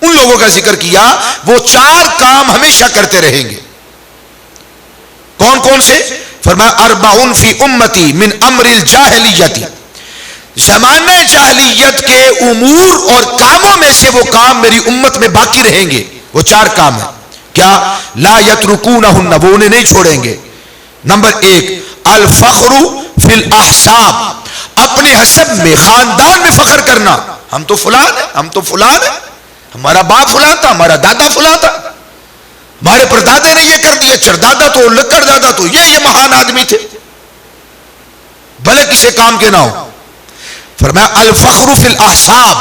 ان لوگوں کا ذکر کیا، وہ 4 کام ہمیشہ کرتے رہیں گے۔ کون کون سے؟ فرمایا اربعون فی امتی من امر الجاہلیت، زمانہ جاہلیت کے امور اور کاموں میں سے وہ کام میری امت میں باقی رہیں گے، وہ 4 کام ہیں۔ کیا؟ لا یترکونہن، وہ انہیں نہیں چھوڑیں گے۔ نمبر 1 الفخر فی الاحساب، اپنے حسب میں، خاندان میں فخر کرنا، ہم تو فلان ہیں، ہم تو فلان ہیں، ہمارا باپ فلان تھا، ہمارا دادا فلان تھا، ہمارے پردادے نے یہ کر دیا، چردادا تو لکڑ دادا تو یہ مہان آدمی تھے، بھلے کسی کام کے نہ ہو۔ فرمایا الفخر فی الاحساب،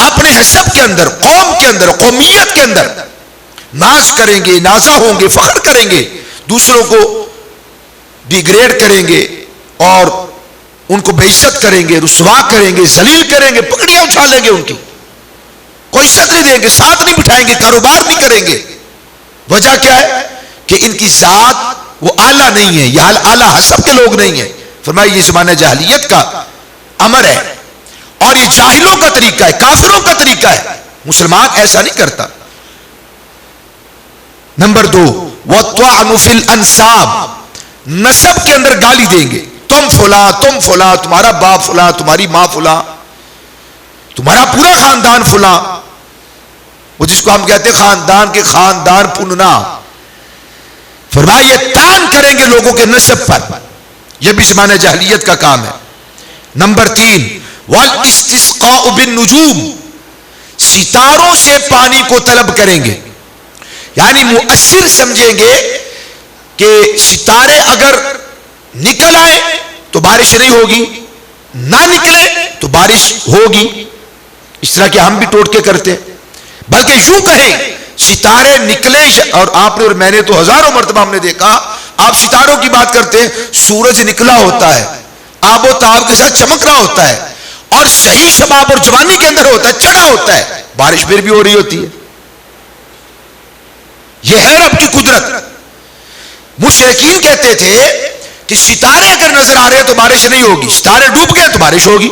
اپنے حسب کے اندر، قوم کے اندر، قومیت کے اندر ناز کریں گے، نازا ہوں گے، فخر کریں گے، دوسروں کو ڈیگریڈ کریں گے اور ان کو بے عزت کریں گے، رسوا کریں گے، ذلیل کریں گے، پگڑیاں اچھالیں گے، ان کی کوئی عزت نہیں دیں گے، ساتھ نہیں بٹھائیں گے، کاروبار نہیں کریں گے۔ وجہ کیا ہے؟ کہ ان کی ذات وہ اعلیٰ نہیں ہے، یہ اعلیٰ حسب کے لوگ نہیں ہیں۔ فرمایا یہ زمانہ جاہلیت کا امر ہے اور یہ جاہلوں کا طریقہ ہے، کافروں کا طریقہ ہے، مسلمان ایسا نہیں کرتا۔ نمبر 2 وَالطَّعْنُ فِي الْأَنْسَابِ، نسب کے اندر گالی دیں گے، تم فلاں، تمہارا باپ فلاں، تمہاری ماں فلاں، تمہارا پورا خاندان فلاں، وہ جس کو ہم کہتے ہیں خاندان کے خاندان پننا، فرمایا یہ تان کریں گے لوگوں کے نسب پر، یہ بھی زمانہ جاہلیت کا کام ہے۔ نمبر 3 وَالْإِسْتِسْقَاءُ بِالنُّجُومِ، ستاروں سے پانی کو طلب کریں گے، یعنی مؤثر سمجھیں گے کہ ستارے اگر نکل آئے تو بارش نہیں ہوگی، نہ نکلے تو بارش ہوگی، اس طرح کے ہم بھی ٹوٹکے کرتے ہیں۔ بلکہ یوں کہیں ستارے نکلے، اور آپ نے اور میں نے تو ہزاروں مرتبہ ہم نے دیکھا، آپ ستاروں کی بات کرتے ہیں، سورج نکلا ہوتا ہے، آب و تاب کے ساتھ چمک رہا ہوتا ہے، اور صحیح شباب اور جوانی کے اندر ہوتا ہے، چڑھا ہوتا ہے، بارش پھر بھی ہو رہی ہوتی ہے۔ یہ ہے رب کی قدرت۔ مشرکین کہتے تھے کہ ستارے اگر نظر آ رہے ہیں تو بارش نہیں ہوگی، ستارے ڈوب گئے تو بارش ہوگی،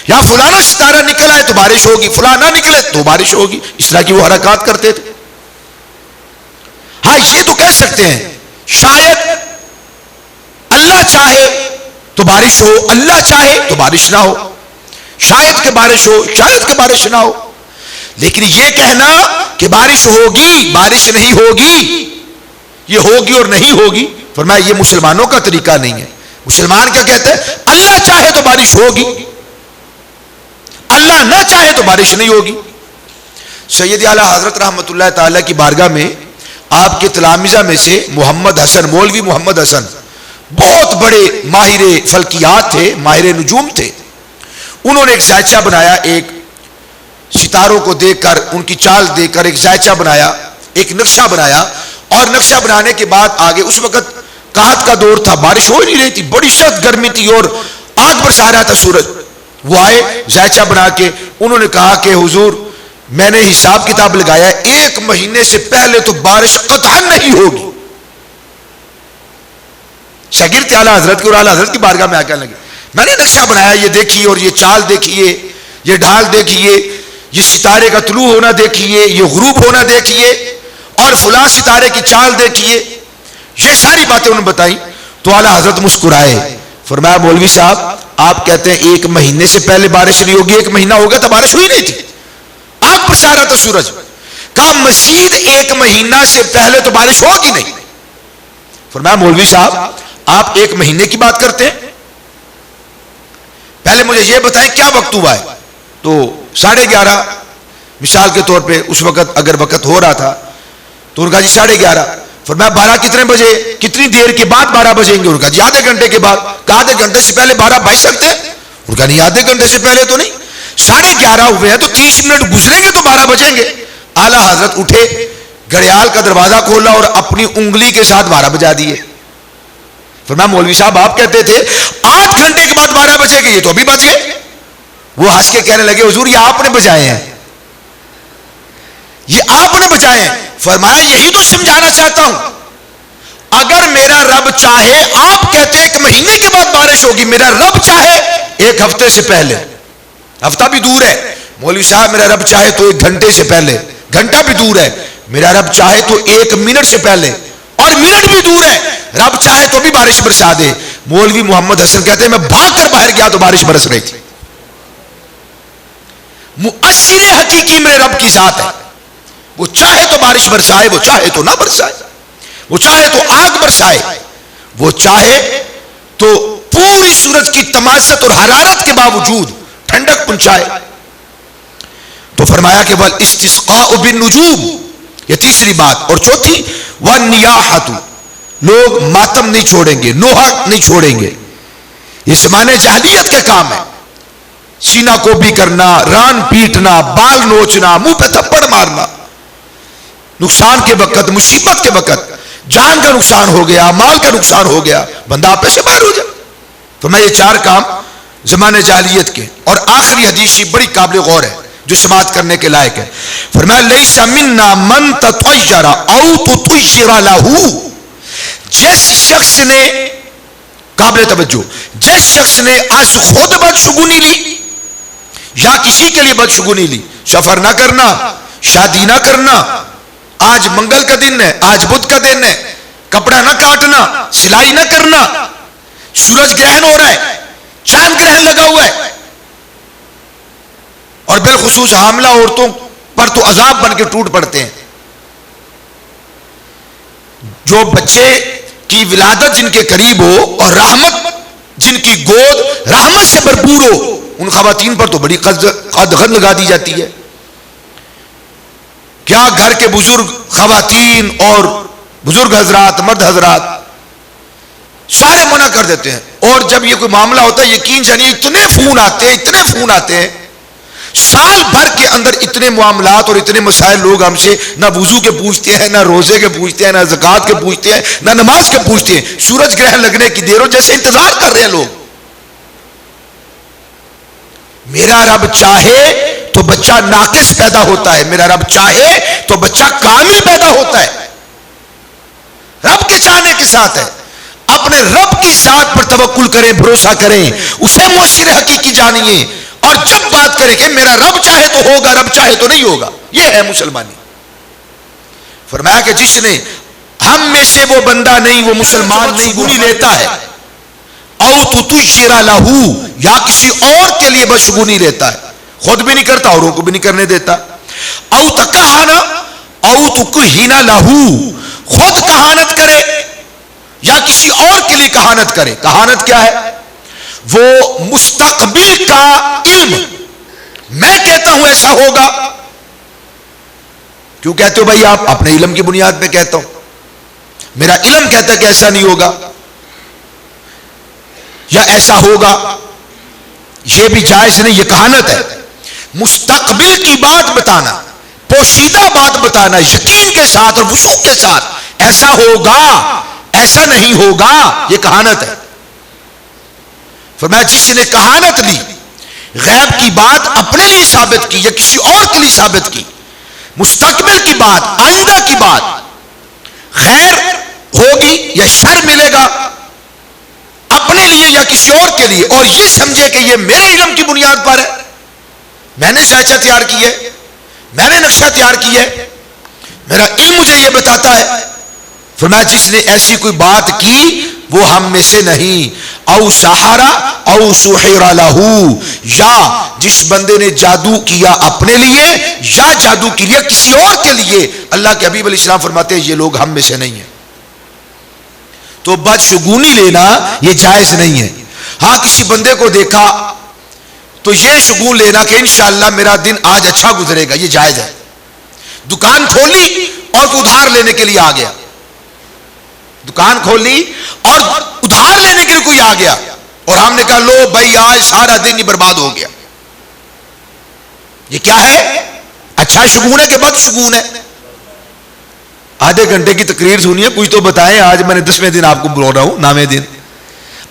یا فلانا ستارہ نکل آئے تو بارش ہوگی، فلانا نکلے تو بارش ہوگی، اس طرح کی وہ حرکات کرتے تھے۔ ہاں یہ تو کہہ سکتے ہیں شاید اللہ چاہے تو بارش ہو، اللہ چاہے تو بارش نہ ہو، شاید کہ بارش ہو، شاید کہ بارش نہ ہو، لیکن یہ کہنا کہ بارش ہوگی بارش نہیں ہوگی، یہ ہوگی اور نہیں ہوگی، فرمایا یہ مسلمانوں کا طریقہ نہیں ہے۔ مسلمان کیا کہتے ہیں؟ اللہ چاہے تو بارش ہوگی، اللہ نہ چاہے تو بارش نہیں ہوگی۔ سید اعلیٰ حضرت رحمۃ اللہ تعالیٰ کی بارگاہ میں آپ کے تلامذہ میں سے محمد حسن، مولوی محمد حسن، بہت بڑے ماہر فلکیات تھے، ماہر نجوم تھے۔ انہوں نے ایک زائچہ بنایا، ایک ستاروں کو دیکھ کر، ان کی چال دیکھ کر ایک زائچہ بنایا، ایک نقشہ بنایا، اور نقشہ بنانے کے بعد آگے، اس وقت قحط کا دور تھا، بارش ہو نہیں رہی تھی، بڑی سخت گرمی تھی اور آگ برسا رہا تھا سورج۔ وہ آئے زائچہ بنا کے، انہوں نے کہا کہ حضور میں نے حساب کتاب لگایا، 1 مہینے سے پہلے تو بارش قطعا نہیں ہوگی۔ شاگرد اعلیٰ حضرت کی اور اعلیٰ حضرت کی بارگاہ میں آ کے لگے، میں نے نقشہ بنایا، یہ دیکھیے اور یہ چال دیکھیے، یہ ڈھال دیکھیے، یہ ستارے کا طلوع ہونا دیکھیے، یہ غروب ہونا دیکھیے، اور فلاں ستارے کی چال دیکھیے، یہ ساری باتیں انہوں نے بتائی۔ تو اعلیٰ حضرت مسکرائے، فرمایا مولوی صاحب آپ کہتے ہیں 1 مہینے سے پہلے بارش نہیں ہوگی، 1 مہینہ ہو گیا تو بارش ہوئی نہیں تھی، آگ برسا رہا تھا سورج۔ کہا مزید 1 مہینہ سے پہلے تو بارش ہوگی نہیں۔ فرمایا مولوی صاحب آپ 1 مہینے کی بات کرتے ہیں، پہلے مجھے یہ بتائیں کیا وقت ہوا ہے؟ تو 11:30 مثال کے طور پہ اس وقت اگر وقت ہو رہا تھا تو انہوں نے کہا جی 11:30۔ فرمایا 12 کتنے بجے، کتنی دیر کے بعد 12 بجیں گے؟ انہوں نے کہا جی آدھے گھنٹے کے بعد۔ کہا آدھے گھنٹے سے پہلے 12 بج سکتے ہیں؟ انہوں نے کہا نہیں آدھے گھنٹے سے پہلے تو نہیں، 11:30 ہوئے ہیں تو 30 منٹ گزریں گے تو 12 بجیں گے۔ اعلیٰ حضرت اٹھے، گھڑیال کا دروازہ کھولا اور اپنی انگلی کے ساتھ 12 بجا دیے۔ فرمایا مولوی صاحب آپ کہتے تھے 8 گھنٹے کے بعد 12 بجے گے، یہ تو ابھی بج گئے۔ وہ ہنس کے کہنے لگے حضور یہ آپ نے بجائے ہیں، یہ آپ نے بجائے ہیں۔ فرمایا یہی تو سمجھانا چاہتا ہوں، اگر میرا رب چاہے، آپ کہتے 1 مہینے کے بعد بارش ہوگی، میرا رب چاہے 1 ہفتے سے پہلے، ہفتہ بھی دور ہے، مولوی صاحب میرا رب چاہے تو 1 گھنٹے سے پہلے، گھنٹہ بھی دور ہے، میرا رب چاہے تو 1 منٹ سے پہلے، اور منٹ بھی دور ہے، رب چاہے تو بھی بارش برسا دے۔ مولوی محمد حسن کہتے ہیں میں بھاگ کر باہر گیا تو بارش برس رہی تھی۔ مؤثر حقیقی میرے رب کی ذات ہے، وہ چاہے تو بارش برسائے، وہ چاہے تو نہ برسائے، وہ چاہے تو آگ برسائے، وہ چاہے تو پوری سورج کی تماست اور حرارت کے باوجود ٹھنڈک پہنچائے۔ تو فرمایا کہ والاستسقاء بالنجوم، یہ تیسری بات۔ اور چوتھی والنیاحۃ، لوگ ماتم نہیں چھوڑیں گے، نوحہ نہیں چھوڑیں گے، یہ زمانے جاہلیت کے کام ہے، سینہ کو بھی کرنا، ران پیٹنا، بال نوچنا، منہ پہ تھپڑ مارنا، نقصان کے وقت، مصیبت کے وقت جان کا نقصان ہو گیا، مال کا نقصان ہو گیا، بندہ آپ سے باہر ہو جائے۔ تو میں یہ 4 کام زمانے جاہلیت کے۔ اور آخری حدیث بڑی قابل غور ہے جو سماعت کرنے کے لائق ہے، فرمایا لیس منا من تطیر او تطیر لہ، جس شخص نے، قابل توجہ، جس شخص نے از خود بدشگونی لی یا کسی کے لیے بدشگونی لی، سفر نہ کرنا، شادی نہ کرنا، آج منگل کا دن ہے، آج بدھ کا دن ہے، کپڑا نہ کاٹنا، سلائی نہ کرنا، سورج گرہن ہو رہا ہے، چاند گرہن لگا ہوا ہے، اور بالخصوص حاملہ عورتوں پر تو عذاب بن کے ٹوٹ پڑتے ہیں. جو بچے کی ولادت جن کے قریب ہو اور رحمت جن کی گود رحمت سے بھرپور ہو، ان خواتین پر تو بڑی قدغن لگا دی جاتی ہے. کیا گھر کے بزرگ خواتین اور بزرگ حضرات، مرد حضرات سارے منع کر دیتے ہیں. اور جب یہ کوئی معاملہ ہوتا ہے، یقین جانیے اتنے فون آتے ہیں سال بھر کے اندر، اتنے معاملات اور اتنے مسائل لوگ ہم سے نہ وضو کے پوچھتے ہیں، نہ روزے کے پوچھتے ہیں، نہ زکوٰۃ کے پوچھتے ہیں، نہ نماز کے پوچھتے ہیں. سورج گرہن لگنے کی دیر ہو جیسے انتظار کر رہے ہیں لوگ. میرا رب چاہے تو بچہ ناقص پیدا ہوتا ہے، میرا رب چاہے تو بچہ کامل پیدا ہوتا ہے. رب کے چاہنے کے ساتھ ہے. اپنے رب کی ذات پر توکل کریں، بھروسہ کریں، اسے مؤثر حقیقی جانیے، اور جب بات کریں کہ میرا رب چاہے تو ہوگا، رب چاہے تو نہیں ہوگا. یہ ہے مسلمانی. فرمایا کہ جس نے ہم میں سے وہ بندہ نہیں، وہ مسلمان نہیں، شگونی لیتا ہے، او تطیرا لہو، یا کسی اور کے لیے بشگونی لیتا ہے، خود بھی نہیں کرتا اوروں کو بھی نہیں کرنے دیتا. او تکہنا، او تکہنا لہو، خود کہانت کرے یا کسی اور کے لیے کہانت کرے. کہانت کیا ہے؟ وہ مستقبل کا علم. میں کہتا ہوں ایسا ہوگا. کیوں کہتے ہو بھائی آپ؟ اپنے علم کی بنیاد پہ کہتا ہوں. میرا علم کہتا ہے کہ ایسا نہیں ہوگا یا ایسا ہوگا. یہ بھی جائز نہیں، یہ کہانت ہے. مستقبل کی بات بتانا، پوشیدہ بات بتانا، یقین کے ساتھ اور وثوق کے ساتھ، ایسا ہوگا، ایسا نہیں ہوگا، یہ کہانت ہے. فرمایا جس نے کہانت لی، غیب کی بات اپنے لیے ثابت کی یا کسی اور کے لیے ثابت کی، مستقبل کی بات، آئندہ کی بات، خیر ہوگی یا شر ملے گا اپنے لیے یا کسی اور کے لیے، اور یہ سمجھے کہ یہ میرے علم کی بنیاد پر ہے، میں نے شائچہ تیار کی ہے، میں نے نقشہ تیار کی ہے، میرا علم مجھے یہ بتاتا ہے. فرمایا جس نے ایسی کوئی بات کی وہ ہم میں سے نہیں. او سحرا او سحر لہو، یا جس بندے نے جادو کیا اپنے لیے یا جادو کیا کسی اور کے لیے. اللہ کے حبیب علیہ السلام فرماتے ہیں یہ لوگ ہم میں سے نہیں ہیں. تو بدشگونی لینا یہ جائز نہیں ہے. ہاں کسی بندے کو دیکھا تو یہ شگون لینا کہ انشاءاللہ میرا دن آج اچھا گزرے گا، یہ جائز ہے. دکان کھولی اور ادھار لینے کے لیے آ گیا، دکان کھولی اور ادھار لینے کے لیے کوئی آ گیا، اور ہم نے کہا لو بھائی آج سارا دن ہی برباد ہو گیا. یہ کیا ہے؟ اچھا شگون ہے کہ بد شگون ہے؟ آدھے گھنٹے کی تقریر سنیے، کچھ تو بتائیں. آج میں نے 10ویں دن آپ کو بول رہا ہوں، 9ویں دن.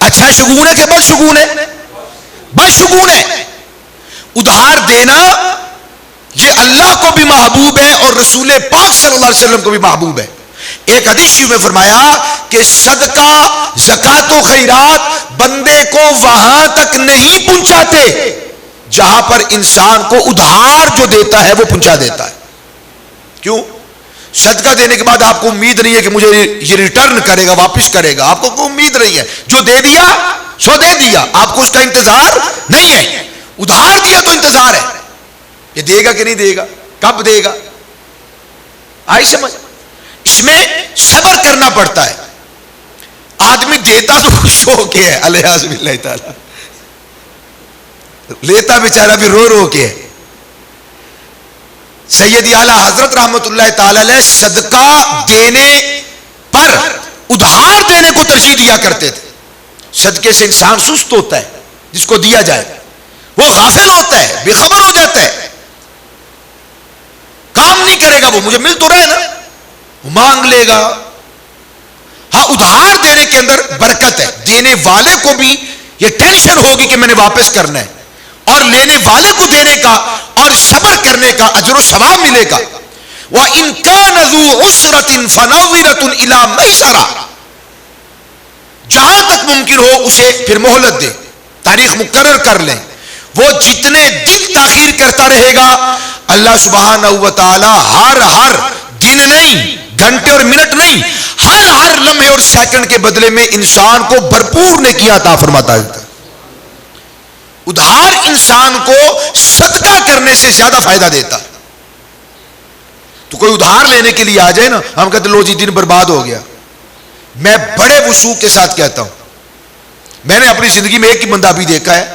اچھا شگون ہے کہ بد شگون ہے؟ بد شگون ہے. ادھار دینا یہ اللہ کو بھی محبوب ہے اور رسول پاک صلی اللہ علیہ وسلم کو بھی محبوب ہے. ایک حدیث شریف میں فرمایا کہ صدقہ، زکات و خیرات بندے کو وہاں تک نہیں پہنچاتے جہاں پر انسان کو ادھار جو دیتا ہے وہ پہنچا دیتا ہے. کیوں؟ صدقہ دینے کے بعد آپ کو امید نہیں ہے کہ مجھے یہ ریٹرن کرے گا، واپس کرے گا. آپ کو کوئی امید نہیں ہے، جو دے دیا سو دے دیا، آپ کو اس کا انتظار نہیں ہے. ادھار دیا تو انتظار ہے، یہ دے گا کہ نہیں دے گا، کب دے گا. آئی سمجھ؟ اس میں صبر کرنا پڑتا ہے. آدمی دیتا تو خوش ہو کے ہے، الحاظ باللہ تعالی، لیتا بیچارہ بھی رو رو کے ہے. سیدی اعلیٰ حضرت رحمت اللہ تعالی علیہ صدقہ دینے پر ادھار دینے کو ترجیح دیا کرتے تھے. صدقے سے انسان سست ہوتا ہے، جس کو دیا جائے وہ غافل ہوتا ہے، بے خبر ہو جاتا ہے، کام نہیں کرے گا. وہ مجھے مل تو رہا ہے نا، وہ مانگ لے گا. ہاں ادھار دینے کے اندر برکت ہے، دینے والے کو بھی یہ ٹینشن ہوگی کہ میں نے واپس کرنا ہے، اور لینے والے کو دینے کا اور صبر کرنے کا اجر و ثواب ملے گا. وَإِن كَانَ ذُو عُسْرَةٍ فَنَظِرَةٌ إِلَىٰ مَيْسَرَةٍ، جہاں تک ممکن ہو اسے پھر مہلت دے، تاریخ مقرر کر لیں. وہ جتنے دن تاخیر کرتا رہے گا اللہ سبحانہ و تعالی ہر دن نہیں، گھنٹے اور منٹ نہیں، ہر لمحے اور سیکنڈ کے بدلے میں انسان کو بھرپور نیکیاں عطا فرماتا ہے. ادھار انسان کو صدقہ کرنے سے زیادہ فائدہ دیتا. تو کوئی ادھار لینے کے لیے آ جائے نا، ہم کہتے لو جی دن برباد ہو گیا. میں بڑے وثوق کے ساتھ کہتا ہوں، میں نے اپنی زندگی میں ایک ہی بندہ بھی دیکھا ہے،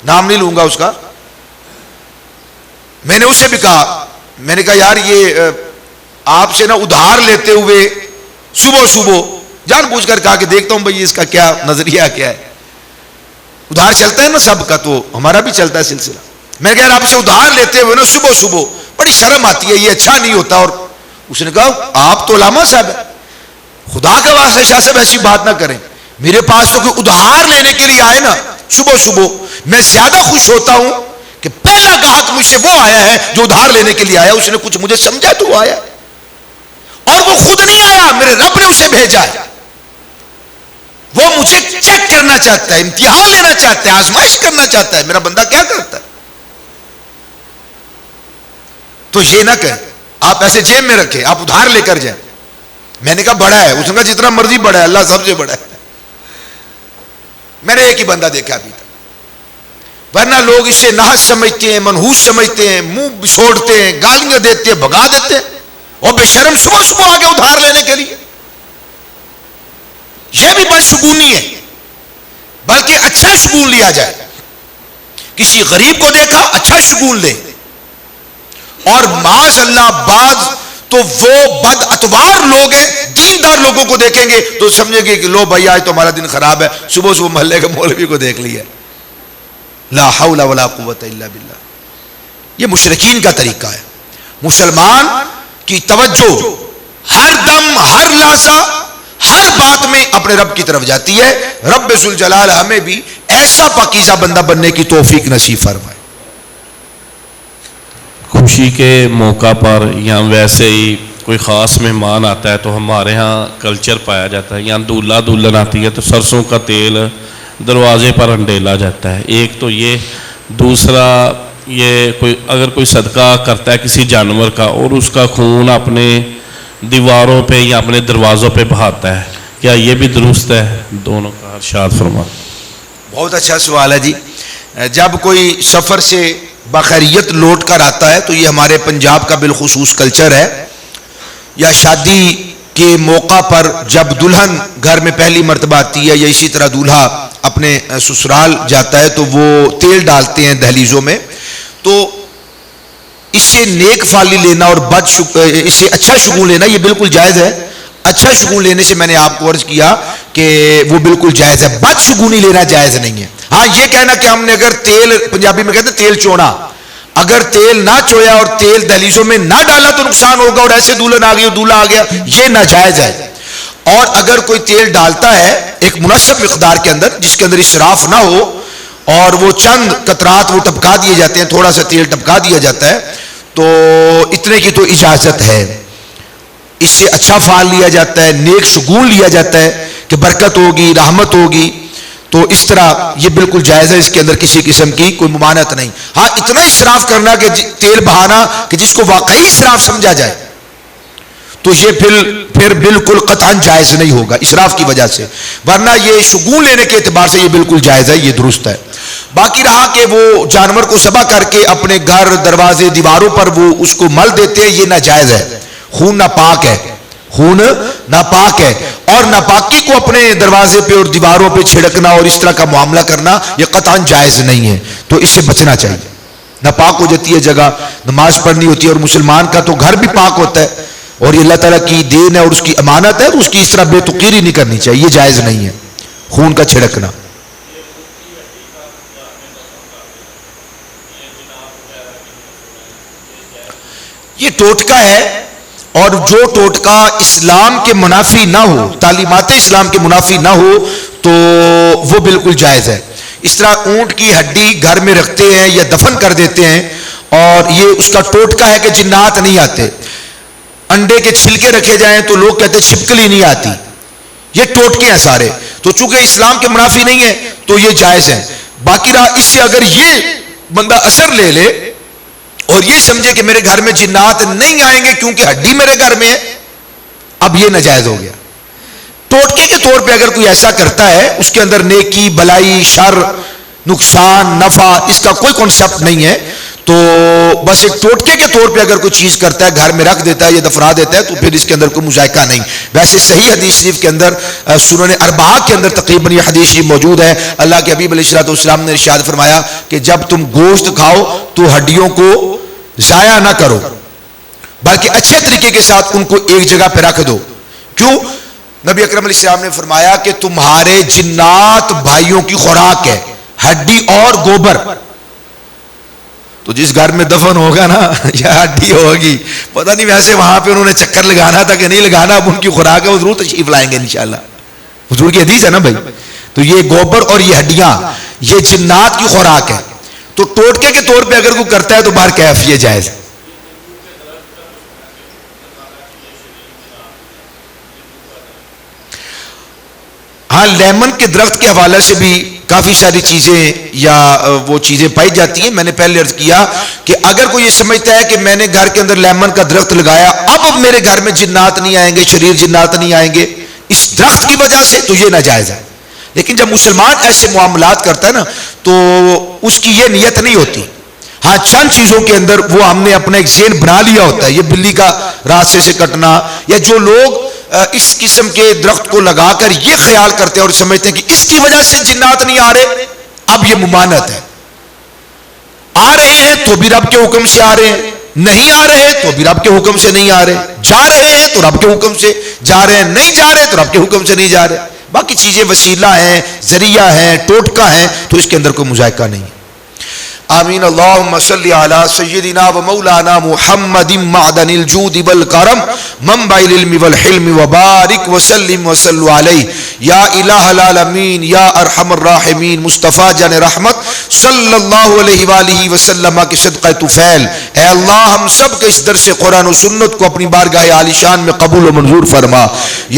نام نہیں لوں گا اس کا. میں نے اس سے بھی کہا، میں نے کہا یار یہ آپ سے نا ادھار لیتے ہوئے صبح جان بوجھ کر کہا کہ دیکھتا ہوں بھائی اس کا کیا نظریہ کیا ہے. ادھار چلتا ہے نا سب کا، تو ہمارا بھی چلتا ہے سلسلہ. میں کہا یار آپ سے ادھار لیتے ہوئے نا صبح بڑی شرم آتی ہے، یہ اچھا نہیں ہوتا. اور اس نے کہا آپ تو علامہ صاحب ہیں، خدا کا واسطہ شاہ صاحب ایسی بات نہ کریں. میرے پاس تو کوئی ادھار لینے کے لیے آئے نا صبح میں زیادہ خوش ہوتا ہوں کہ پہلا گاہک مجھ سے وہ آیا ہے جو ادھار لینے کے لیے آیا. اس نے کچھ مجھے سمجھا تو آیا، اور وہ خود نہیں آیا، میرے رب نے اسے بھیجا ہے. وہ مجھے چیک کرنا چاہتا ہے، امتحان لینا چاہتا ہے، آزمائش کرنا چاہتا ہے میرا بندہ کیا کرتا ہے. تو یہ نہ کہیں آپ ایسے جیب میں رکھیں، آپ ادھار لے کر جائیں. میں نے کہا بڑا ہے، اس نے کہا جتنا مرضی بڑا ہے، اللہ سب سے بڑا ہے. میں نے ایک ہی بندہ دیکھا ابھی تک، ورنہ لوگ اسے نحس سمجھتے ہیں، منحوس سمجھتے ہیں، منہ چھوڑتے ہیں، گالیاں دیتے ہیں، بھگا دیتے ہیں، اور بے شرم صبح آگے ادھار لینے کے لیے. یہ بھی بدشگونی ہے، بلکہ اچھا شگون لیا جائے. کسی غریب کو دیکھا اچھا شگون لے. اور معاذ اللہ بعض تو وہ بد اتوار لوگ ہیں، دیندار لوگوں کو دیکھیں گے تو سمجھیں گے کہ لو بھائی آج تو ہمارا دن خراب ہے، صبح محلے کے مولوی کو دیکھ لیا. لا حول ولا قوت الا باللہ. یہ مشرکین کا طریقہ ہے. مسلمان کی توجہ ہر دم، ہر لحظہ، ہر بات میں اپنے رب کی طرف جاتی ہے. رب ذوالجلال ہمیں بھی ایسا پاکیزہ بندہ بننے کی توفیق نصیب فرمائے. خوشی کے موقع پر یا ویسے ہی کوئی خاص مہمان آتا ہے تو ہمارے ہاں کلچر پایا جاتا ہے، یا دولہا دلہن آتی ہے تو سرسوں کا تیل دروازے پر انڈیلا جاتا ہے. ایک تو یہ، دوسرا یہ اگر کوئی صدقہ کرتا ہے کسی جانور کا اور اس کا خون اپنے دیواروں پہ یا اپنے دروازوں پہ بہاتا ہے، کیا یہ بھی درست ہے؟ دونوں کا ارشاد فرما. بہت اچھا سوال ہے جی. جب کوئی سفر سے بخیریت لوٹ کر آتا ہے تو یہ ہمارے پنجاب کا بالخصوص کلچر ہے، یا شادی کے موقع پر جب دلہن گھر میں پہلی مرتبہ آتی ہے یا اسی طرح دولہا اپنے سسرال جاتا ہے تو وہ تیل ڈالتے ہیں دہلیزوں میں. تو اس سے نیک فالی لینا اور اس سے اچھا شگون لینا یہ بالکل جائز ہے. اچھا شگون لینے سے میں نے آپ کو عرض کیا کہ وہ بالکل جائز ہے، بد شگونی لینا جائز نہیں ہے. ہاں یہ کہنا کہ ہم نے اگر تیل، پنجابی میں کہتے تیل چونا، اگر تیل نہ چویا اور تیل دہلیزوں میں نہ ڈالا تو نقصان ہوگا، اور ایسے دلہن آ گئی دولہا آ گیا، یہ ناجائز ہے. اور اگر کوئی تیل ڈالتا ہے ایک مناسب مقدار کے اندر جس کے اندر اسراف نہ ہو، اور وہ چند قطرات وہ ٹپکا دیے جاتے ہیں، تھوڑا سا تیل ٹپکا دیا جاتا ہے، تو اتنے کی تو اجازت ہے. اس سے اچھا فعال لیا جاتا ہے، نیک شگون لیا جاتا ہے کہ برکت ہوگی، رحمت ہوگی. تو اس طرح یہ بالکل جائز ہے، اس کے اندر کسی قسم کی کوئی ممانعت نہیں. ہاں اتنا اسراف کرنا کہ تیل بہانا کہ جس کو واقعی اسراف سمجھا جائے تو یہ پھر بالکل قطعاً جائز نہیں ہوگا اسراف کی وجہ سے. ورنہ یہ شگون لینے کے اعتبار سے یہ بالکل جائز ہے، یہ درست ہے. باقی رہا کہ وہ جانور کو ذبح کر کے اپنے گھر، دروازے، دیواروں پر وہ اس کو مل دیتے ہیں، یہ ناجائز ہے. خون ناپاک ہے، خون ناپاک ہے، اور ناپاکی کو اپنے دروازے پہ اور دیواروں پہ چھڑکنا اور اس طرح کا معاملہ کرنا یہ قطعاً جائز نہیں ہے. تو اس سے بچنا چاہیے. ناپاک ہو جاتی ہے جگہ، نماز پڑھنی ہوتی ہے، اور مسلمان کا تو گھر بھی پاک ہوتا ہے اور یہ اللہ تعالیٰ کی دین ہے اور اس کی امانت ہے، تو اس کی اس طرح بے تقیری نہیں کرنی چاہیے، یہ جائز نہیں ہے خون کا چھڑکنا. یہ ٹوٹکا ہے، اور جو ٹوٹکا اسلام کے منافی نہ ہو، تعلیمات اسلام کے منافی نہ ہو تو وہ بالکل جائز ہے. اس طرح اونٹ کی ہڈی گھر میں رکھتے ہیں یا دفن کر دیتے ہیں، اور یہ اس کا ٹوٹکا ہے کہ جنات نہیں آتے. انڈے کے چھلکے رکھے جائیں تو لوگ کہتے ہیں چھپکلی نہیں آتی. یہ ٹوٹکے ہیں سارے، تو چونکہ اسلام کے منافی نہیں ہے تو یہ جائز ہے. باقی رہا اس سے اگر یہ بندہ اثر لے لے اور یہ سمجھے کہ میرے گھر میں جنات نہیں آئیں گے کیونکہ ہڈی میرے گھر میں ہے، اب یہ ناجائز ہو گیا۔ ٹوٹکے کے طور پہ اگر کوئی ایسا کرتا ہے، اس کے اندر نیکی، بلائی، شر، نقصان، نفع، اس کا کوئی کانسیپٹ نہیں ہے، تو بس ایک ٹوٹکے کے طور پہ اگر کوئی چیز کرتا ہے، گھر میں رکھ دیتا ہے یا دفنا دیتا ہے، تو پھر اس کے اندر کوئی مذائقہ نہیں۔ ویسے صحیح حدیث شریف کے اندر سنن اربعہ کے اندر تقریباً یہ حدیث شریف موجود ہے۔ اللہ کے حبیب علیہ الصلوۃ والسلام نے ارشاد فرمایا کہ جب تم گوشت کھاؤ تو ہڈیوں کو ضائع نہ کرو، بلکہ اچھے طریقے کے ساتھ ان کو ایک جگہ پہ رکھ دو۔ کیوں؟ نبی اکرم علیہ السلام نے فرمایا کہ تمہارے جنات بھائیوں کی خوراک ہے ہڈی اور گوبر، تو جس گھر میں دفن ہوگا نا یا ہڈی ہوگی، پتہ نہیں ویسے وہاں پہ انہوں نے چکر لگانا تھا کہ نہیں لگانا، اب ان کی خوراک ہے، وہ ضرور تشریف لائیں گے انشاءاللہ۔ حضور کی حدیث ہے نا بھائی، تو یہ گوبر اور یہ ہڈیاں یہ جنات کی خوراک ہے، تو ٹوٹکے کے طور پہ اگر کوئی کرتا ہے تو بہر کیف یہ جائز ہے۔ ہاں، لیمن کے درخت کے حوالے سے بھی کافی ساری چیزیں یا وہ چیزیں پائی جاتی ہیں۔ میں نے پہلے عرض کیا کہ اگر کوئی یہ سمجھتا ہے کہ میں نے گھر کے اندر لیمن کا درخت لگایا، اب میرے گھر میں جنات نہیں آئیں گے، شریر جنات نہیں آئیں گے اس درخت کی وجہ سے، تو یہ ناجائز ہے۔ لیکن جب مسلمان ایسے معاملات کرتا ہے نا تو اس کی یہ نیت نہیں ہوتی۔ ہاں، چند چیزوں کے اندر وہ ہم نے اپنا ایک ذہن بنا لیا ہوتا ہے، یہ بلی کا راستے سے کٹنا، یا جو لوگ اس قسم کے درخت کو لگا کر یہ خیال کرتے ہیں اور سمجھتے ہیں کہ اس کی وجہ سے جنات نہیں آ رہے، اب یہ ممانعت ہے۔ آ رہے ہیں تو بھی رب کے حکم سے آ رہے ہیں، نہیں آ رہے تو بھی رب کے حکم سے نہیں آ رہے، جا رہے ہیں تو رب کے حکم سے جا رہے ہیں، نہیں جا رہے تو رب کے حکم سے نہیں جا رہے۔ باقی چیزیں وسیلہ ہیں، ذریعہ ہیں، ٹوٹکا ہیں، تو اس کے اندر کوئی مذائقہ نہیں ہے۔ آمین۔ اللہم صلی علی سیدنا و مولانا محمد معدن الجود والکرم منبع العلم والحلم وبارک وسلم وصلوا علیہ یا الہ العالمین یا ارحم الراحمین۔ مصطفیٰ جان رحمت صلی اللہ علیہ وآلہ وسلم کے صدقہ طفیل، اے اللہ ہم سب کے اس درس قرآن و سنت کو اپنی بارگاہ عالی شان میں قبول و منظور فرما۔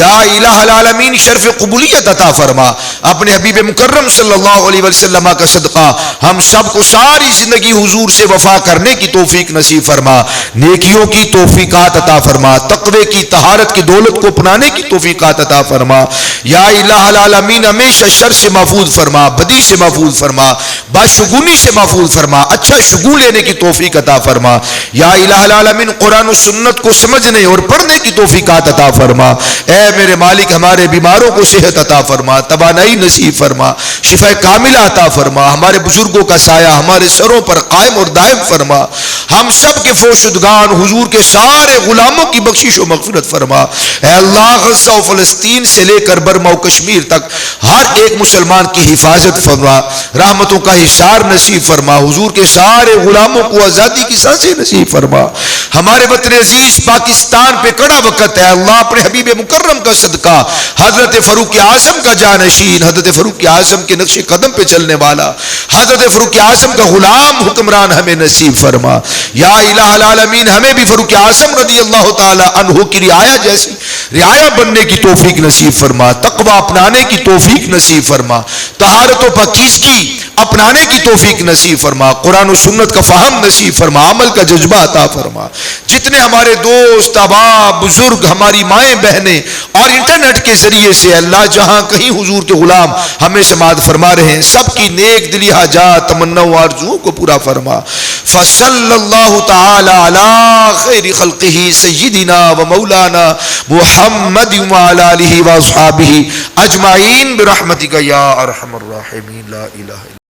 یا الہ العالمین شرف قبولیت عطا فرما۔ اپنے حبیب مکرم صلی اللہ علیہ وسلم کا صدقہ ہم سب کو ساری زندگی حضور سے وفا کرنے کی توفیق نصیب فرما، نیکیوں کی توفیقات عطا فرما، تقوی کی طہارت کی دولت کو اپنانے کی توفیقات عطا فرما۔ یا الہ العالمین ہمیشہ شر سے محفوظ فرما، بدی سے محفوظ فرما، باشگونی سے محفوظ فرما، اچھا شگون لینے کی توفیق عطا فرما۔ یا الہ العالمین قرآن و سنت کو سمجھنے اور پڑھنے کی توفیقات عطا فرما۔ اے میرے مالک ہمارے بیماروں کو صحت عطا فرما، توانائی نصیب فرما، شفا کاملہ عطا فرما، ہمارے بزرگوں کا سایہ ہمارے سروں پر قائم اور دائم فرما۔ ہم سب کے فوشدگان حضور کے سارے غلاموں کی بخشش و مغفرت فرما۔ اے اللہ غزہ و فلسطین سے لے کر برما و کشمیر تک ہر ایک مسلمان کی حفاظت فرما، رحمتوں کا حصار نصیب فرما، حضور کے سارے غلاموں کو آزادی کی سانسیں نصیب فرما۔ ہمارے وطن عزیز پاکستان پہ کڑا وقت ہے، اللہ اپنے حبیب مکرم کا صدقہ، حضرت فاروق اعظم کا جانشین، حضرت فاروق اعظم کے نقش قدم پہ چلنے والا، حضرت فاروق اعظم کا غلام حکمران ہمیں نصیب فرما۔ یا الہ العالمین ہمیں بھی فاروق اعظم رضی اللہ تعالی عنہ کی رعایا جیسی رعایا بننے کی توفیق نصیب فرما، تقوی اپنانے کی توفیق نصیب فرما، طہارت و پاکیزگی اپنانے کی توفیق نصیب فرما، قرآن و سنت کا فہم نصیب فرما، عمل کا جذبہ عطا فرما۔ جتنے ہمارے دوست احباب بزرگ، ہماری مائیں بہنیں اور انٹرنیٹ کے ذریعے سے اللہ جہاں کہیں حضور کے غلام ہمیں سماعت فرما رہے ہیں، سب کی نیک دلی حاجات تمنا و آرزوؤں کو پورا فرما۔ فصلی اللہ تعالی علی خیر خلقہ سیدنا و مولانا محمد وعلی آلہ واصحابہ اجمعین برحمتک یا ارحم الراحمین۔ لا الہ الا